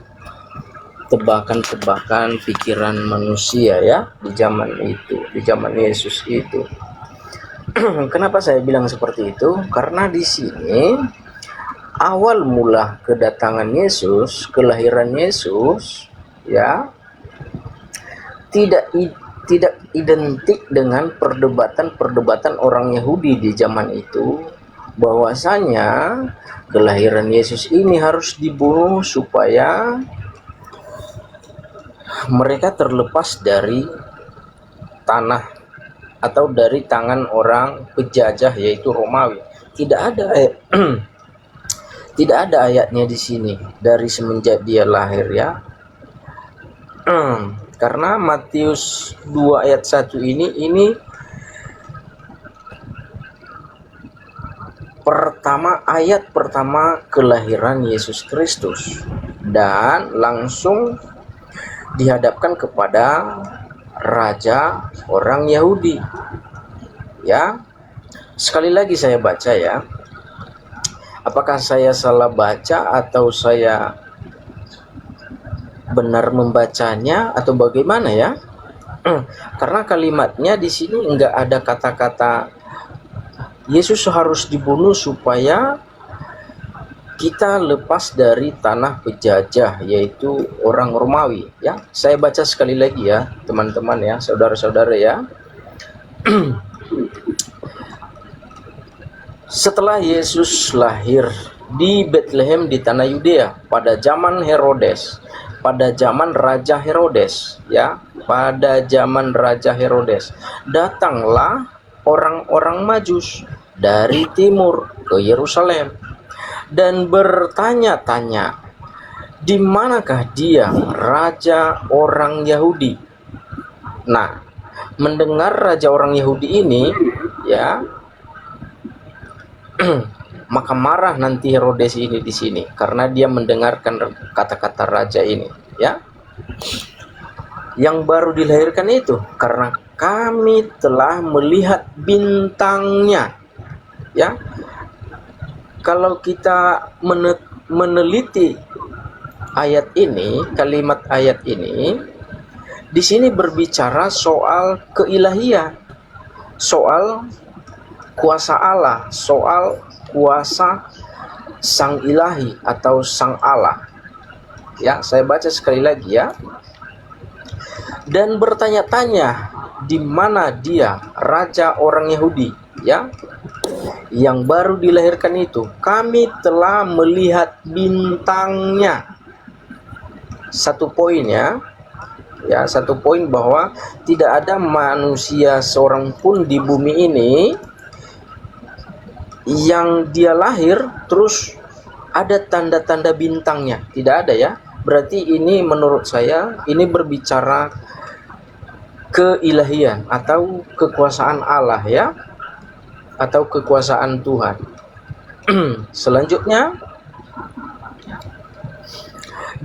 tebakan-tebakan pikiran manusia ya di zaman itu, di zaman Yesus itu. Kenapa saya bilang seperti itu? Karena di sini awal mula kedatangan Yesus, kelahiran Yesus ya, tidak identik dengan perdebatan orang Yahudi di zaman itu, bahwasanya kelahiran Yesus ini harus dibunuh supaya mereka terlepas dari tanah atau dari tangan orang penjajah yaitu Romawi. Tidak ada ayatnya di sini dari semenjak dia lahir ya. Karena Matius 2 ayat 1 ini ayat pertama kelahiran Yesus Kristus, dan langsung dihadapkan kepada raja orang Yahudi ya. Sekali lagi saya baca ya, apakah saya salah baca atau saya benar membacanya atau bagaimana ya? Karena kalimatnya di sini enggak ada kata-kata Yesus harus dibunuh supaya kita lepas dari tanah penjajah yaitu orang Romawi ya. Saya baca sekali lagi ya teman-teman ya, saudara-saudara ya. Setelah Yesus lahir di Bethlehem di tanah Yudea pada zaman Herodes, pada zaman Raja Herodes ya, pada zaman Raja Herodes, datanglah orang-orang Majus dari timur ke Yerusalem dan bertanya-tanya, di manakah dia raja orang Yahudi? Nah, mendengar raja orang Yahudi ini ya, maka marah nanti Herodes ini di sini karena dia mendengarkan kata-kata raja ini ya, yang baru dilahirkan itu, karena kami telah melihat bintangnya ya. Kalau kita meneliti ayat ini, kalimat ayat ini, di sini berbicara soal keilahian, soal kuasa Allah, soal kuasa Sang Ilahi atau Sang Allah. Ya, saya baca sekali lagi ya. Dan bertanya-tanya, di mana dia, raja orang Yahudi, ya, yang baru dilahirkan itu? Kami telah melihat bintangnya. Satu poin ya. Ya, satu poin bahwa tidak ada manusia seorang pun di bumi ini yang dia lahir terus ada tanda-tanda bintangnya. Tidak ada ya. Berarti ini menurut saya ini berbicara keilahian atau kekuasaan Allah ya, atau kekuasaan Tuhan. Selanjutnya,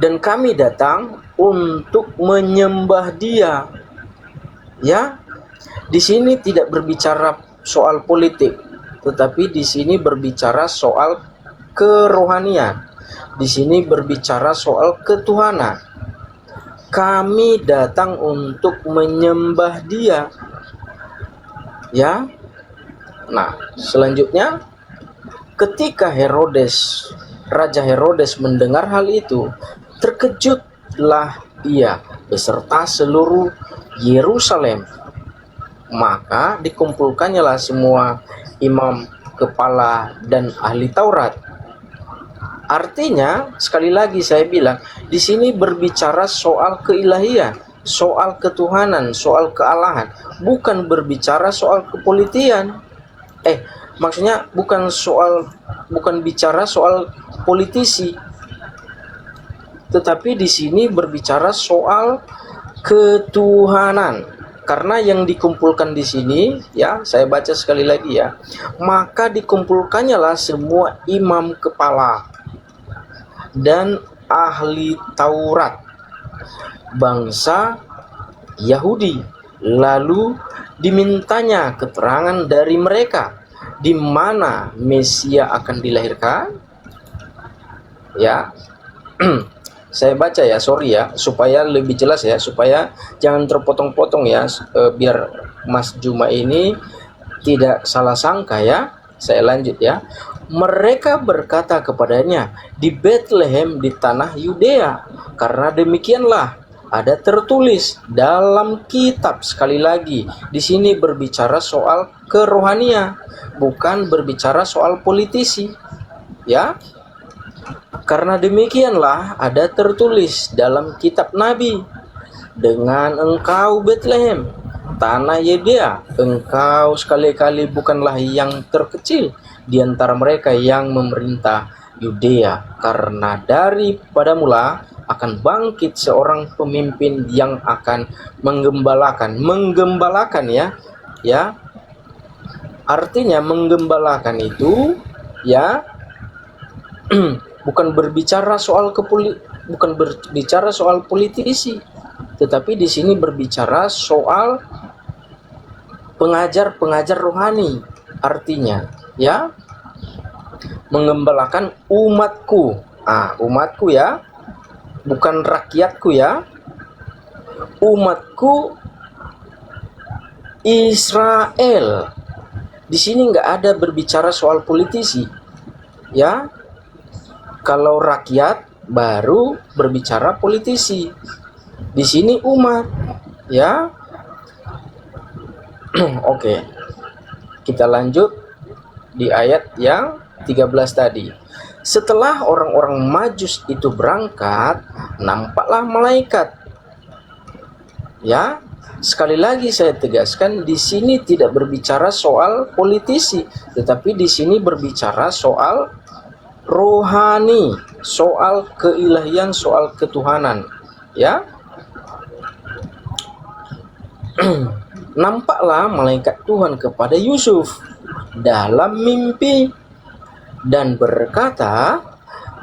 dan kami datang untuk menyembah Dia. Ya, di sini tidak berbicara soal politik, tetapi di sini berbicara soal kerohanian. Di sini berbicara soal ketuhanan. Kami datang untuk menyembah Dia. Ya. Nah, selanjutnya, ketika Raja Herodes mendengar hal itu, terkejutlah ia beserta seluruh Yerusalem. Maka dikumpulkannya semua imam, kepala, dan ahli Taurat. Artinya, sekali lagi saya bilang, di sini berbicara soal keilahian, soal ketuhanan, soal kealahan, bukan berbicara soal kepolitian. Maksudnya bukan bicara soal politisi. Tetapi di sini berbicara soal ketuhanan. Karena yang dikumpulkan di sini, ya, saya baca sekali lagi ya. Maka dikumpulkannya semua imam kepala dan ahli Taurat bangsa Yahudi, lalu dimintanya keterangan dari mereka di mana Mesia akan dilahirkan. Ya, saya baca ya, sorry ya, supaya lebih jelas ya, supaya jangan terpotong-potong ya, biar Mas Juma ini tidak salah sangka ya. Saya lanjut ya. Mereka berkata kepadanya, di Bethlehem di tanah Yudea, karena demikianlah ada tertulis dalam kitab. Sekali lagi, di sini berbicara soal kerohanian, bukan berbicara soal politisi. Ya, karena demikianlah ada tertulis dalam kitab Nabi, dengan engkau Bethlehem, tanah Yudea, engkau sekali-kali bukanlah yang terkecil di antara mereka yang memerintah Yudea, karena daripada mula akan bangkit seorang pemimpin yang akan menggembalakan ya, artinya menggembalakan itu ya, bukan berbicara soal politisi, tetapi di sini berbicara soal pengajar rohani, artinya ya, menggembalakan umatku. Umatku ya, bukan rakyatku ya, umatku Israel. Di sini nggak ada berbicara soal politisi ya. Kalau rakyat baru berbicara politisi. Di sini umat ya. Oke. Kita lanjut di ayat yang 13 tadi. Setelah orang-orang Majus itu berangkat, nampaklah malaikat. Ya, sekali lagi saya tegaskan, di sini tidak berbicara soal politisi, tetapi di sini berbicara soal rohani, soal keilahian, soal ketuhanan. Ya. Nampaklah malaikat Tuhan kepada Yusuf dalam mimpi dan berkata,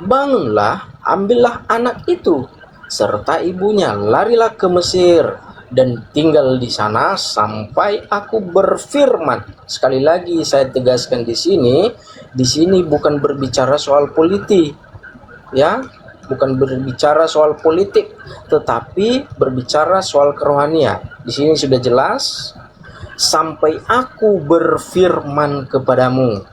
bangunlah, ambillah anak itu serta ibunya, larilah ke Mesir dan tinggal di sana sampai aku berfirman. Sekali lagi saya tegaskan, di sini bukan berbicara soal politik ya, bukan berbicara soal politik, tetapi berbicara soal kerohanian. Di sini sudah jelas, sampai aku berfirman kepadamu,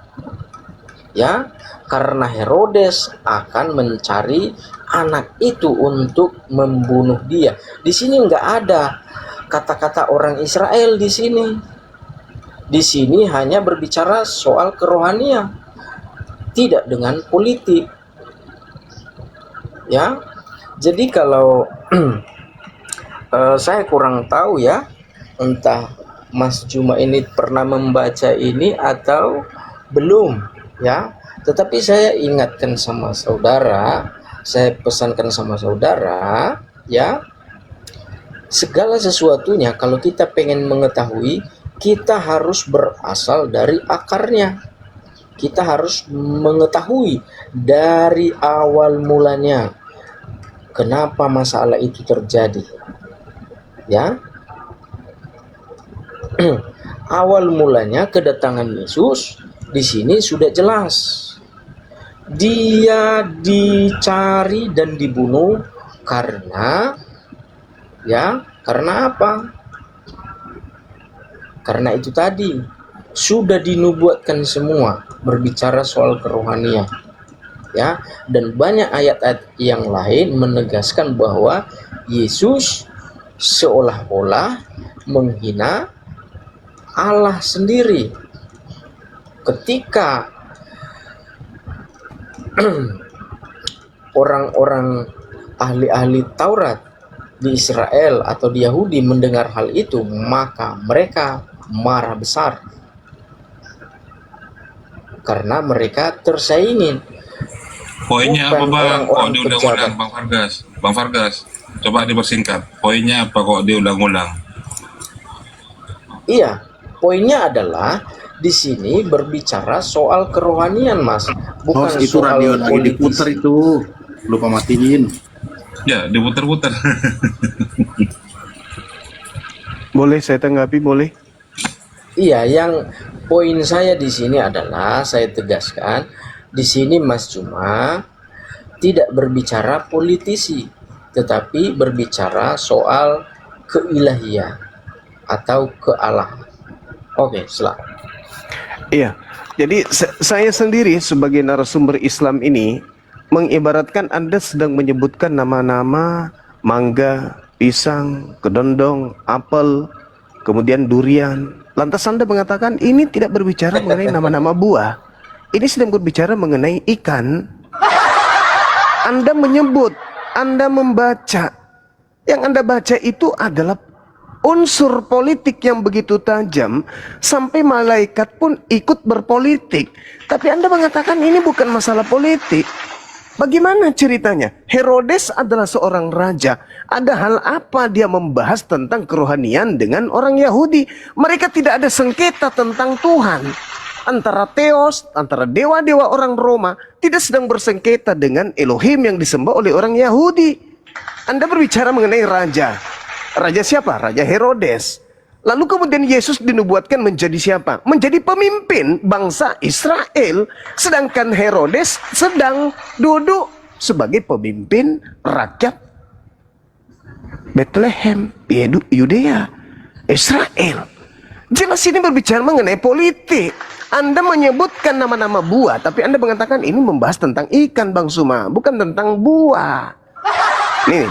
ya, karena Herodes akan mencari anak itu untuk membunuh dia. Di sini nggak ada kata-kata orang Israel di sini. Di sini hanya berbicara soal kerohanian, tidak dengan politik. Ya, jadi kalau saya kurang tahu ya, entah Mas Juma ini pernah membaca ini atau belum, ya. Tetapi saya ingatkan sama saudara, saya pesankan sama saudara, ya, segala sesuatunya kalau kita pengen mengetahui, kita harus berasal dari akarnya. Kita harus mengetahui dari awal mulanya kenapa masalah itu terjadi. Ya. Awal mulanya kedatangan Yesus di sini sudah jelas. Dia dicari dan dibunuh karena apa? Karena itu tadi sudah dinubuatkan semua berbicara soal kerohanian, ya, dan banyak ayat-ayat yang lain menegaskan bahwa Yesus seolah-olah menghina Allah sendiri ketika orang-orang ahli-ahli Taurat di Israel atau di Yahudi mendengar hal itu, maka mereka marah besar karena mereka tersaingin. Poinnya apa Bang? Kok diulang-ulang Bang Fargas? Bang Fargas, coba dipersingkat. Poinnya apa kok diulang-ulang? Iya, poinnya adalah di sini berbicara soal kerohanian, Mas. Bukan itu soal radio lagi diputer itu. Lupa matiin. Ya, diputer-puter. Boleh saya tanggapi, boleh? Iya, yang poin saya di sini adalah saya tegaskan di sini Mas Juma tidak berbicara politisi, tetapi berbicara soal keilahian atau kealahan. Oke, silakan. Iya. Jadi saya sendiri sebagai narasumber Islam ini mengibaratkan Anda sedang menyebutkan nama-nama mangga, pisang, kedondong, apel, kemudian durian. Lantas Anda mengatakan ini tidak berbicara mengenai nama-nama buah. Ini sedang berbicara mengenai ikan. Anda menyebut, Anda membaca. Yang Anda baca itu adalah unsur politik yang begitu tajam sampai malaikat pun ikut berpolitik. Tapi Anda mengatakan ini bukan masalah politik. Bagaimana ceritanya? Herodes adalah seorang raja. Ada hal apa dia membahas tentang kerohanian dengan orang Yahudi? Mereka tidak ada sengketa tentang Tuhan. Antara Theos, antara dewa-dewa orang Roma, tidak sedang bersengketa dengan Elohim yang disembah oleh orang Yahudi. Anda berbicara mengenai raja. Raja siapa? Raja Herodes. Lalu kemudian Yesus dinubuatkan menjadi siapa? Menjadi pemimpin bangsa Israel. Sedangkan Herodes sedang duduk sebagai pemimpin rakyat Bethlehem, Yudea, Israel. Jelas ini berbicara mengenai politik. Anda menyebutkan nama-nama buah, tapi Anda mengatakan ini membahas tentang ikan, Bang Suma, bukan tentang buah. Nih,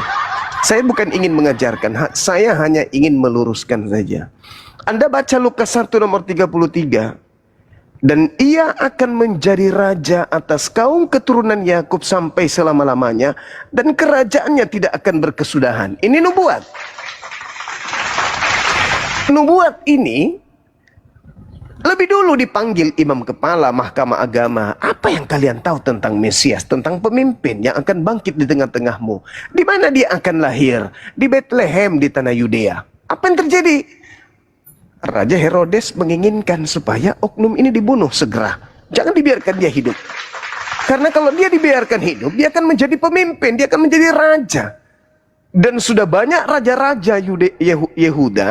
saya bukan ingin mengajarkan, saya hanya ingin meluruskan saja. Anda baca Lukas 1 nomor 33. Dan ia akan menjadi raja atas kaum keturunan Yakub sampai selama-lamanya. Dan kerajaannya tidak akan berkesudahan. Ini nubuat. Nubuat ini lebih dulu dipanggil imam kepala mahkamah agama. Apa yang kalian tahu tentang Mesias, tentang pemimpin yang akan bangkit di tengah-tengahmu? Di mana dia akan lahir? Di Bethlehem di tanah Yudea. Apa yang terjadi? Raja Herodes menginginkan supaya oknum ini dibunuh segera. Jangan dibiarkan dia hidup. Karena kalau dia dibiarkan hidup, dia akan menjadi pemimpin, dia akan menjadi raja. Dan sudah banyak raja-raja Yehuda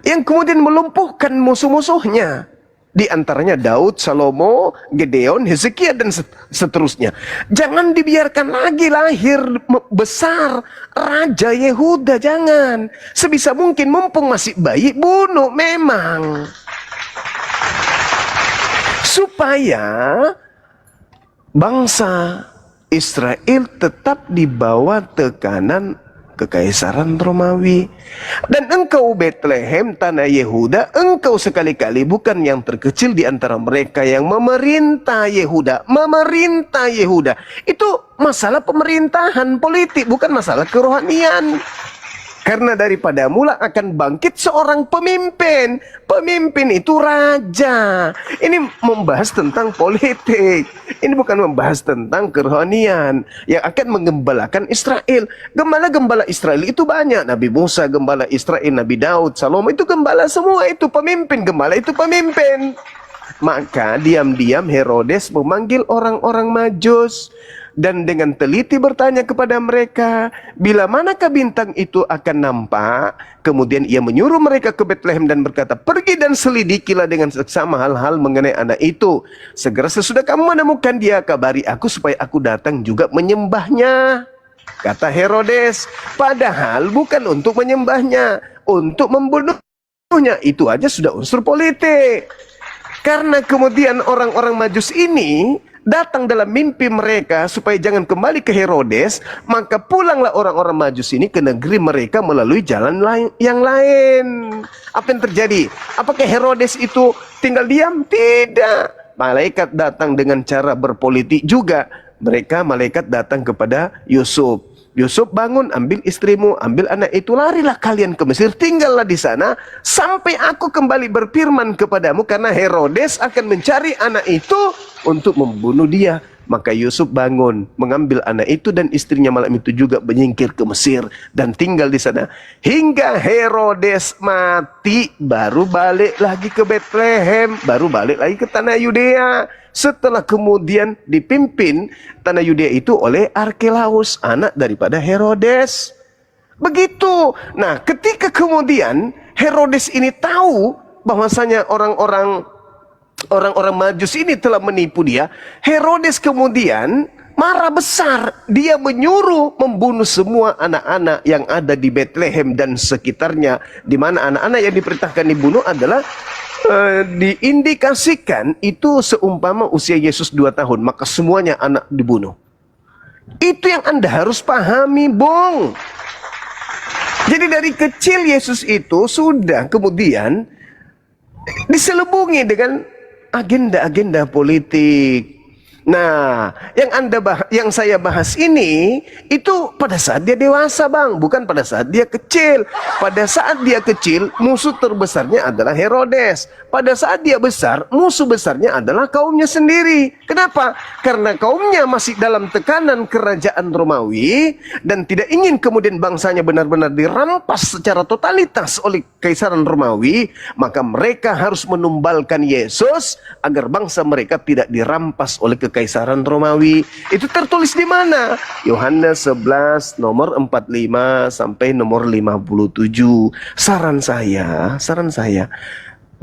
yang kemudian melumpuhkan musuh-musuhnya. Di antaranya Daud, Salomo, Gedeon, Hezekia, dan seterusnya. Jangan dibiarkan lagi lahir besar Raja Yehuda, jangan. Sebisa mungkin mumpung masih bayi, bunuh memang. Supaya bangsa Israel tetap di bawah tekanan Kekaisaran Romawi. Dan engkau Bethlehem, tanah Yehuda, engkau sekali-kali bukan yang terkecil di antara mereka yang memerintah Yehuda. Memerintah Yehuda itu masalah pemerintahan politik, bukan masalah kerohanian. Karena daripada mula akan bangkit seorang pemimpin. Pemimpin itu raja. Ini membahas tentang politik. Ini bukan membahas tentang kerohanian yang akan menggembalakan Israel. Gembala-gembala Israel itu banyak. Nabi Musa gembala Israel, Nabi Daud, Salomo itu gembala semua, itu pemimpin. Gembala itu pemimpin. Maka diam-diam Herodes memanggil orang-orang Majus dan dengan teliti bertanya kepada mereka, bila manakah bintang itu akan nampak? Kemudian ia menyuruh mereka ke Bethlehem dan berkata, pergi dan selidikilah dengan seksama hal-hal mengenai anak itu. Segera sesudah kamu menemukan dia, kabari aku supaya aku datang juga menyembahnya. Kata Herodes, padahal bukan untuk menyembahnya, untuk membunuhnya. Itu aja sudah unsur politik. Karena kemudian orang-orang Majus ini datang dalam mimpi mereka supaya jangan kembali ke Herodes, maka pulanglah orang-orang Majus ini ke negeri mereka melalui jalan yang lain. Apa yang terjadi? Apakah Herodes itu tinggal diam? Tidak. Malaikat datang dengan cara berpolitik juga. Malaikat datang kepada Yusuf. Yusuf, bangun, ambil istrimu, ambil anak itu, larilah kalian ke Mesir, tinggallah di sana sampai aku kembali berfirman kepadamu, karena Herodes akan mencari anak itu untuk membunuh dia. Maka Yusuf bangun, mengambil anak itu dan istrinya malam itu juga menyingkir ke Mesir dan tinggal di sana hingga Herodes mati, baru balik lagi ke Bethlehem, baru balik lagi ke tanah Yudea. Setelah kemudian dipimpin tanah Yudea itu oleh Arkelaus, anak daripada Herodes. Begitu. Nah, ketika kemudian Herodes ini tahu bahwasanya orang-orang Majus ini telah menipu dia, Herodes kemudian marah besar. Dia menyuruh membunuh semua anak-anak yang ada di Bethlehem dan sekitarnya, di mana anak-anak yang diperintahkan dibunuh adalah diindikasikan itu seumpama usia Yesus 2 tahun, maka semuanya anak dibunuh. Itu yang Anda harus pahami, Bung. Jadi dari kecil Yesus itu sudah kemudian diselubungi dengan agenda-agenda politik. Nah, yang saya bahas ini itu pada saat dia dewasa, Bang, bukan pada saat dia kecil. Pada saat dia kecil, musuh terbesarnya adalah Herodes. Pada saat dia besar, musuh besarnya adalah kaumnya sendiri. Kenapa? Karena kaumnya masih dalam tekanan kerajaan Romawi dan tidak ingin kemudian bangsanya benar-benar dirampas secara totalitas oleh Kaisaran Romawi, maka mereka harus menumbalkan Yesus agar bangsa mereka tidak dirampas oleh Kaisaran Romawi. Itu tertulis di mana? Yohanes 11 nomor 45 sampai nomor 57. Saran saya,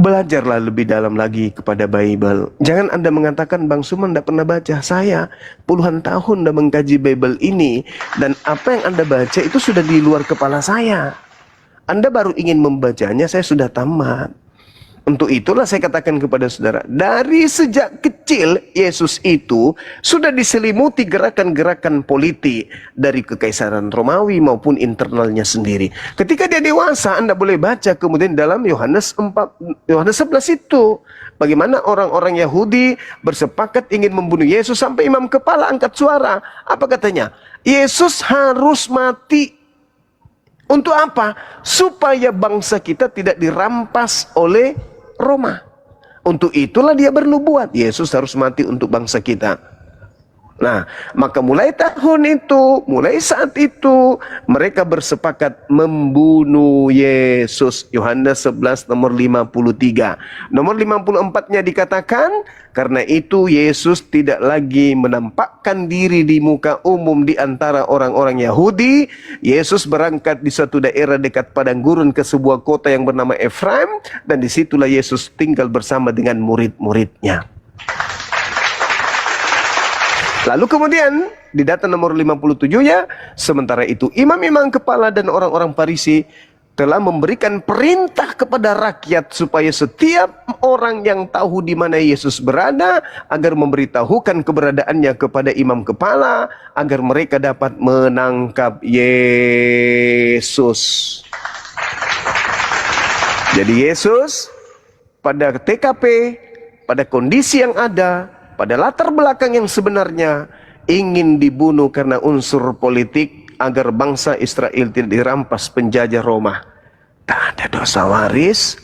belajarlah lebih dalam lagi kepada Bible. Jangan Anda mengatakan, Bang Suman tidak pernah baca. Saya puluhan tahun dah mengkaji Bible ini, dan apa yang Anda baca itu sudah di luar kepala saya. Anda baru ingin membacanya, saya sudah tamat. Untuk itulah saya katakan kepada saudara, dari sejak kecil Yesus itu sudah diselimuti gerakan-gerakan politik dari Kekaisaran Romawi maupun internalnya sendiri. Ketika dia dewasa, Anda boleh baca kemudian dalam Yohanes 11 itu, bagaimana orang-orang Yahudi bersepakat ingin membunuh Yesus sampai imam kepala angkat suara. Apa katanya? Yesus harus mati. Untuk apa? Supaya bangsa kita tidak dirampas oleh Roma. Untuk itulah dia bernubuat, Yesus harus mati untuk bangsa kita. Nah, maka mulai tahun itu, mulai saat itu, mereka bersepakat membunuh Yesus. Yohanes 11 nomor 53. Nomor 54-nya dikatakan, karena itu Yesus tidak lagi menampakkan diri di muka umum di antara orang-orang Yahudi. Yesus berangkat di suatu daerah dekat padang gurun ke sebuah kota yang bernama Efraim, dan disitulah Yesus tinggal bersama dengan murid-muridnya. Lalu kemudian di data nomor 57-nya, sementara itu imam-imam kepala dan orang-orang Farisi telah memberikan perintah kepada rakyat supaya setiap orang yang tahu di mana Yesus berada agar memberitahukan keberadaannya kepada imam kepala agar mereka dapat menangkap Yesus. Jadi Yesus pada TKP, pada kondisi yang ada, pada latar belakang yang sebenarnya ingin dibunuh karena unsur politik agar bangsa Israel tidak dirampas penjajah Roma. Tak ada dosa waris,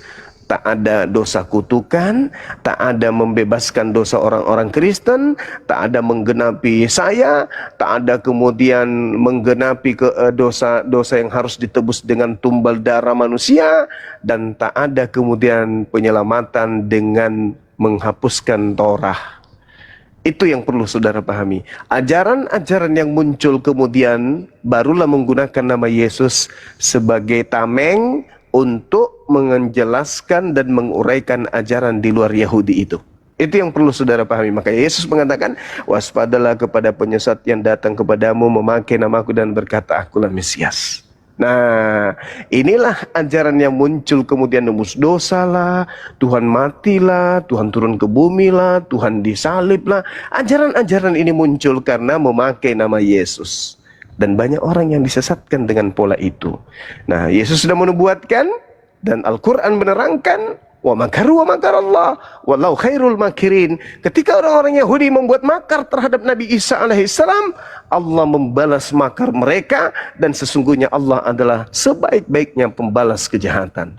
tak ada dosa kutukan, tak ada membebaskan dosa orang-orang Kristen, tak ada menggenapi saya, tak ada kemudian menggenapi dosa-dosa yang harus ditebus dengan tumbal darah manusia, dan tak ada kemudian penyelamatan dengan menghapuskan Torah. Itu yang perlu saudara pahami. Ajaran-ajaran yang muncul kemudian barulah menggunakan nama Yesus sebagai tameng untuk menjelaskan dan menguraikan ajaran di luar Yahudi itu. Itu yang perlu saudara pahami. Maka Yesus mengatakan, waspadalah kepada penyesat yang datang kepadamu memakai namaku dan berkata, akulah Mesias. Nah, inilah ajaran yang muncul kemudian nembus dosa lah, Tuhan matilah, Tuhan turun ke bumi lah, Tuhan disalib lah. Ajaran-ajaran ini muncul karena memakai nama Yesus. Dan banyak orang yang disesatkan dengan pola itu. Nah, Yesus sudah menubuatkan dan Al-Quran menerangkan, wa makaru wa makarallah wallahu khairul makirin. Ketika orang-orang Yahudi membuat makar terhadap Nabi Isa alaihissalam, Allah membalas makar mereka, dan sesungguhnya Allah adalah sebaik-baiknya pembalas kejahatan.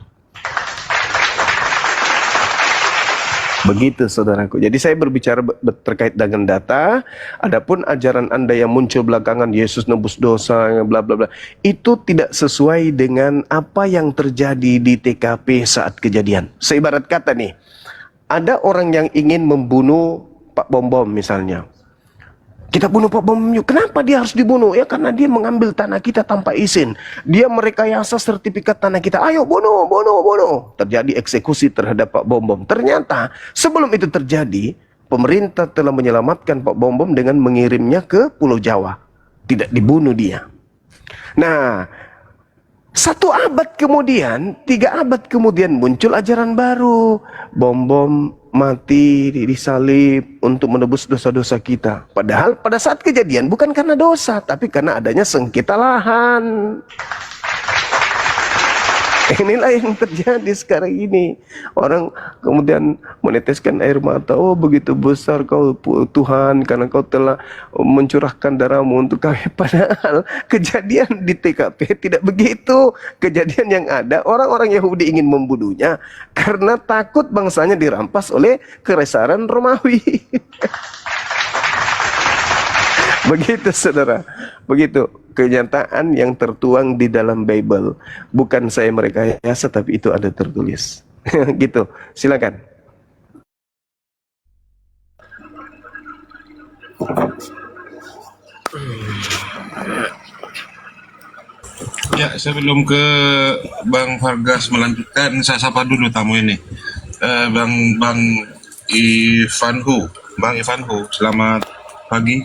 Begitu saudaraku. Jadi saya berbicara terkait dengan data. Adapun ajaran Anda yang muncul belakangan, Yesus nebus dosa, bla bla bla, itu tidak sesuai dengan apa yang terjadi di TKP saat kejadian. Seibarat kata nih, ada orang yang ingin membunuh Pak Bom Bom misalnya. Kita bunuh Pak Bom yuk. Kenapa dia harus dibunuh? Ya karena dia mengambil tanah kita tanpa izin. Dia merekayasa sertifikat tanah kita. Ayo bunuh, bunuh, bunuh. Terjadi eksekusi terhadap Pak Bom Bom. Ternyata sebelum itu terjadi, pemerintah telah menyelamatkan Pak Bom Bom dengan mengirimnya ke Pulau Jawa. Tidak dibunuh dia. Nah, 1 abad kemudian, 3 abad kemudian muncul ajaran baru. Bom Bom mati disalib untuk menebus dosa-dosa kita. Padahal pada saat kejadian bukan karena dosa, tapi karena adanya sengketa lahan. Inilah yang terjadi sekarang ini. Orang kemudian meneteskan air mata. Oh begitu besar kau Tuhan, karena kau telah mencurahkan darahmu untuk kami. Padahal kejadian di TKP tidak begitu. Kejadian yang ada, orang-orang Yahudi ingin membunuhnya karena takut bangsanya dirampas oleh Kekaisaran Romawi. Begitu saudara, begitu kenyataan yang tertuang di dalam Bible. Bukan saya merekayasa, tapi itu ada tertulis. Gitu, silakan. Ya, sebelum ke Bang Vargas melanjutkan, saya sapa dulu tamu ini. Bang Ivanhu. Bang Ivanhu, selamat pagi.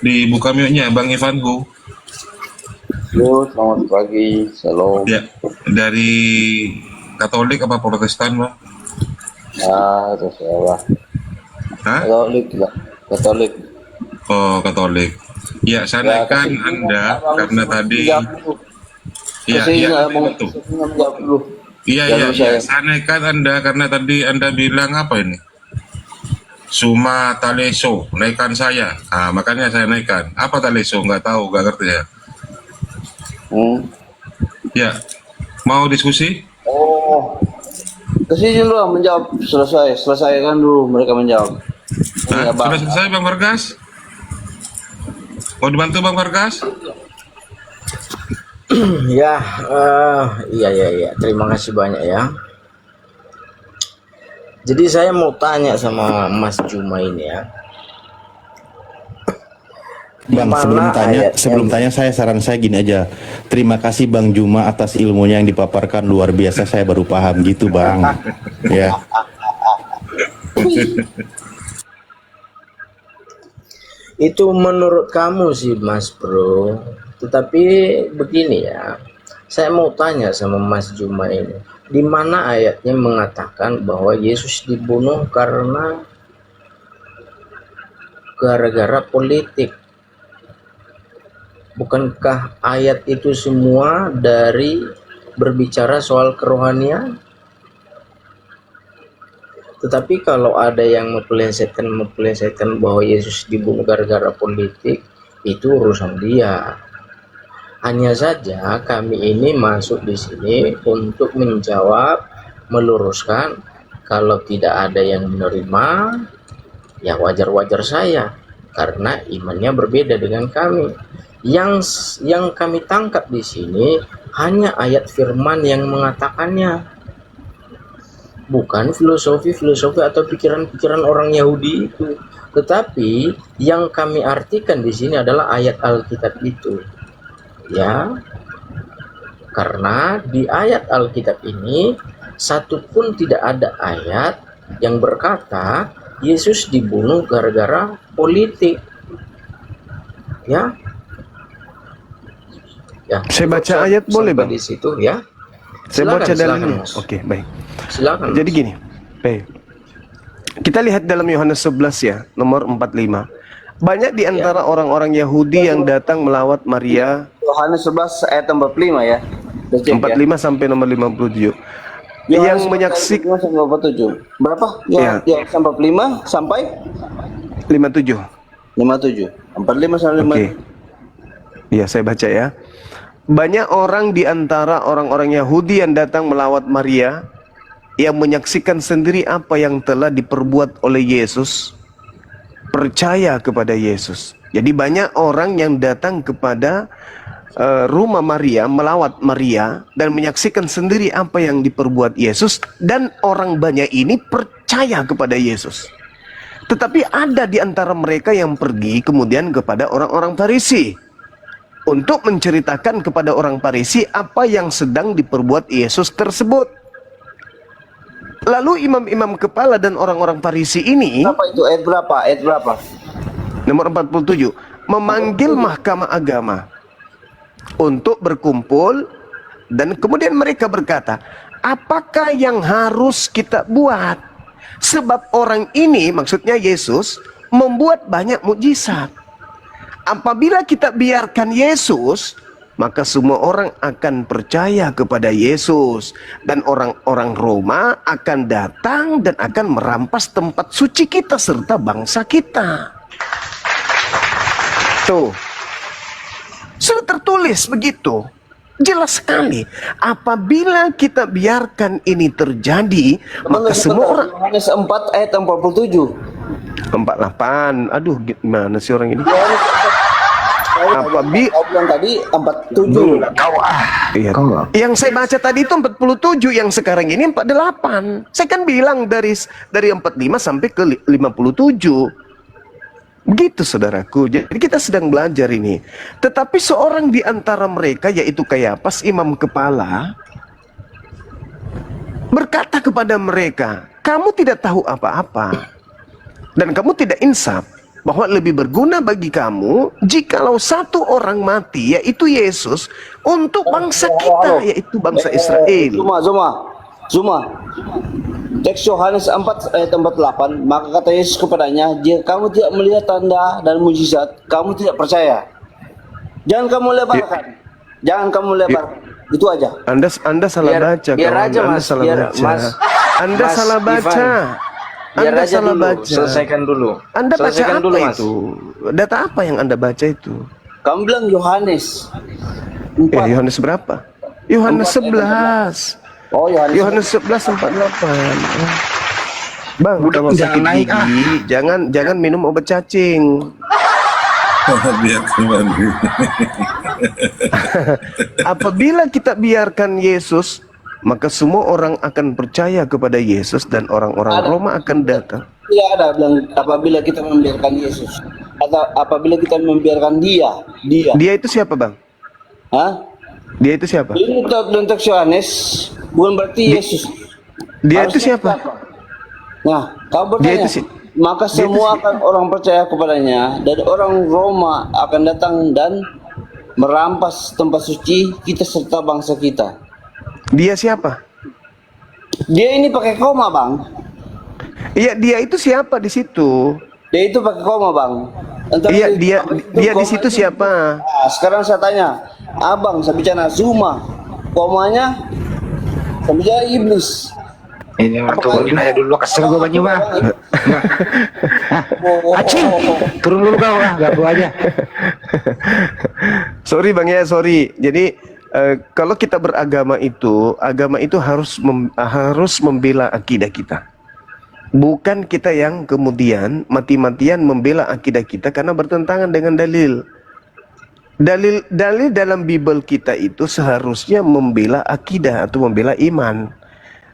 Dibuka mute-nya Bang Ivanhu. Yo, selamat pagi, shalom. Ya, dari Katolik apa Protestan, Bang? Ah, terserah. Hah? Katolik, Katolik. Oh, Katolik. Ya, saya naikkan Anda karena tadi. Ya, betul. Iya, saya naikkan Anda karena tadi Anda bilang apa ini? Suma Taleso, naikkan saya. Nah, makanya saya naikkan. Apa Taleso? Nggak tahu, nggak ngerti ya. Ya, mau diskusi? Oh, kesini dulu menjawab, selesaikan dulu mereka menjawab. Iya, Bang. Sudah selesai Bang Fargas? Mau dibantu Bang Fargas? Ya, iya. Terima kasih banyak ya. Jadi saya mau tanya sama Mas Juma ini ya. Bang, sebelum tanya saran saya gini aja. Terima kasih Bang Juma atas ilmunya yang dipaparkan, luar biasa, saya baru paham gitu Bang. Ya. Itu menurut kamu sih Mas Bro. Tetapi begini ya. Saya mau tanya sama Mas Juma ini. Di mana ayatnya mengatakan bahwa Yesus dibunuh karena gara-gara politik? Bukankah ayat itu semua dari berbicara soal kerohanian? Tetapi kalau ada yang mempelesetkan bahwa Yesus dibunuh gara-gara politik, itu urusan dia. Hanya saja kami ini masuk di sini untuk menjawab, meluruskan. Kalau tidak ada yang menerima, ya wajar-wajar saya, karena imannya berbeda dengan kami. Yang kami tangkap di sini hanya ayat firman yang mengatakannya, bukan filosofi atau pikiran-pikiran orang Yahudi itu. Tetapi yang kami artikan di sini adalah ayat Alkitab itu. Ya, karena di ayat Alkitab ini satupun tidak ada ayat yang berkata Yesus dibunuh gara-gara politik. Ya, Saya baca ayat boleh Bang? Di situ ya. Saya baca Silakan, dalilnya. Mas. Oke, baik. Silakan. Jadi gini, baik. Kita lihat dalam Yohanes 11 ya, nomor 45. Banyak di antara orang-orang Yahudi yang datang melawat Maria. Yohanes 11 ayat 45 ya. 45 sampai nomor 57. Yang menyaksikan 47. Berapa? Ya, 45 sampai 57. 57. 45 sampai 57. Oke. Iya, saya baca ya. Banyak orang di antara orang-orang Yahudi yang datang melawat Maria, yang menyaksikan sendiri apa yang telah diperbuat oleh Yesus, percaya kepada Yesus. Jadi banyak orang yang datang kepada rumah Maria, melawat Maria, dan menyaksikan sendiri apa yang diperbuat Yesus, dan orang banyak ini percaya kepada Yesus. Tetapi ada di antara mereka yang pergi kemudian kepada orang-orang Farisi untuk menceritakan kepada orang Farisi apa yang sedang diperbuat Yesus tersebut. Lalu imam-imam kepala dan orang-orang Farisi ini, apa itu ayat berapa? Ayat berapa? nomor 47, memanggil mahkamah agama untuk berkumpul, dan kemudian mereka berkata, apakah yang harus kita buat? Sebab orang ini, maksudnya Yesus, membuat banyak mukjizat. Apabila kita biarkan Yesus, maka semua orang akan percaya kepada Yesus, dan orang-orang Roma akan datang dan akan merampas tempat suci kita serta bangsa kita. Tuh, sudah tertulis begitu, jelas sekali. Apabila kita biarkan ini terjadi, maka semua orang. Yohanes 4 ayat 47. 48. Aduh, gimana sih orang ini? Apabila yang tadi 47. Iya. Yang saya baca tadi itu 47, yang sekarang ini 48. Saya kan bilang dari 45 sampai ke 57. Begitu saudaraku. Jadi kita sedang belajar ini. Tetapi seorang di antara mereka, yaitu Kayafas, imam kepala, berkata kepada mereka, kamu tidak tahu apa-apa, dan kamu tidak insaf, bahwa lebih berguna bagi kamu jikalau satu orang mati, yaitu Yesus, untuk bangsa kita, yaitu bangsa Israel. Zuma. Teks Yohanes 4 ayat 48, maka kata Yesus kepadanya, jika kamu tidak melihat tanda dan mujizat, kamu tidak percaya. Jangan kamu lebarkan. Jangan kamu lebarkan. Itu aja. Anda salah baca. Biar aja Mas. Anda salah baca. Anda salah dulu, baca. selesaikan dulu. Anda baca selesaikan apa dulu, Mas. itu? Data apa yang Anda baca itu? Kamu bilang Yohanes 4. Yohanes berapa? Yohanes 11. Oh, Yohanes 11:48. Bang, Udah, kalau jangan sakit naik, gigi, jangan minum obat cacing. Biar kembali. Apabila kita biarkan Yesus, maka semua orang akan percaya kepada Yesus dan orang-orang Roma akan datang. Tidak ada bilang apabila kita membiarkan Yesus atau apabila kita membiarkan dia. Dia itu siapa, Bang? Hah? Dia itu siapa? Ini dalam teks Yohanes bukan berarti Yesus. Dia itu Harusnya siapa? Nah, kau Dia bertanya, itu maka dia itu semua akan orang percaya kepadanya dan orang Roma akan datang dan merampas tempat suci kita serta bangsa kita. Dia siapa? Dia ini pakai koma, Bang. Iya, dia itu siapa di situ? Dia itu pakai koma, Bang. Iya, dia di koma situ itu- siapa? Nah, sekarang saya tanya, Abang, saya bicara Zuma, komanya, saya bicara iblis. Ini orang turunin aja dulu, kesel gue banyak bang. Acing, turun dulu kau lah, gak aja. Sorry Bang ya, sorry. Jadi kalau kita beragama itu, agama itu harus membela akidah kita. Bukan kita yang kemudian mati-matian membela akidah kita karena bertentangan dengan dalil. Dalil dalam Bible kita itu seharusnya membela akidah atau membela iman.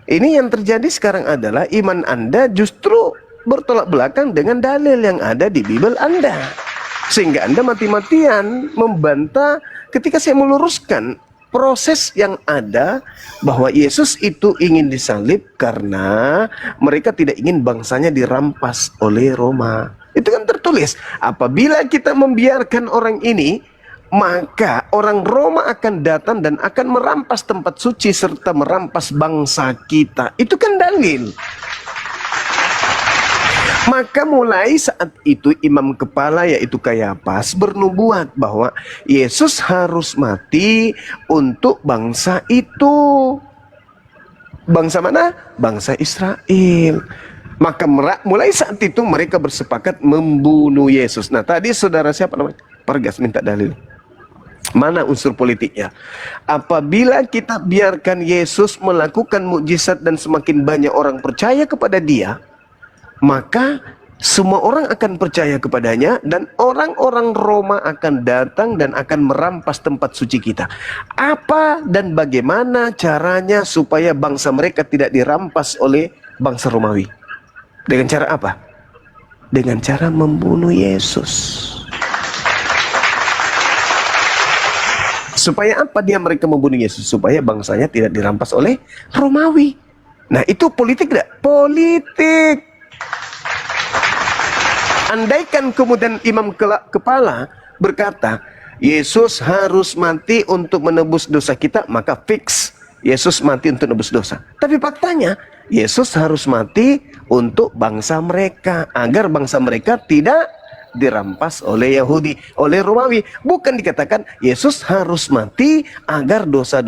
Ini yang terjadi sekarang adalah iman Anda justru bertolak belakang dengan dalil yang ada di Bible Anda. Sehingga Anda mati-matian membantah ketika saya meluruskan proses yang ada bahwa Yesus itu ingin disalib karena mereka tidak ingin bangsanya dirampas oleh Roma. Itu kan tertulis, apabila kita membiarkan orang ini, maka orang Roma akan datang dan akan merampas tempat suci serta merampas bangsa kita. Itu kan dalil. Maka mulai saat itu imam kepala yaitu Kayafas bernubuat bahwa Yesus harus mati untuk bangsa itu. Bangsa mana? Bangsa Israel. Maka mulai saat itu mereka bersepakat membunuh Yesus. Nah tadi saudara siapa namanya? Pergas minta dalil. Mana unsur politiknya? Apabila kita biarkan Yesus melakukan mukjizat dan semakin banyak orang percaya kepada dia, maka semua orang akan percaya kepadanya dan orang-orang Roma akan datang dan akan merampas tempat suci kita. Apa dan bagaimana caranya supaya bangsa mereka tidak dirampas oleh bangsa Romawi? Dengan cara apa? Dengan cara membunuh Yesus. Supaya apa mereka membunuh Yesus? Supaya bangsanya tidak dirampas oleh Romawi. Nah itu politik tidak? Politik. Andaikan kemudian imam kepala berkata, Yesus harus mati untuk menebus dosa kita, maka fix Yesus mati untuk menebus dosa. Tapi faktanya, Yesus harus mati untuk bangsa mereka, agar bangsa mereka tidak dirampas oleh Yahudi, oleh Romawi. Bukan dikatakan Yesus harus mati agar dosa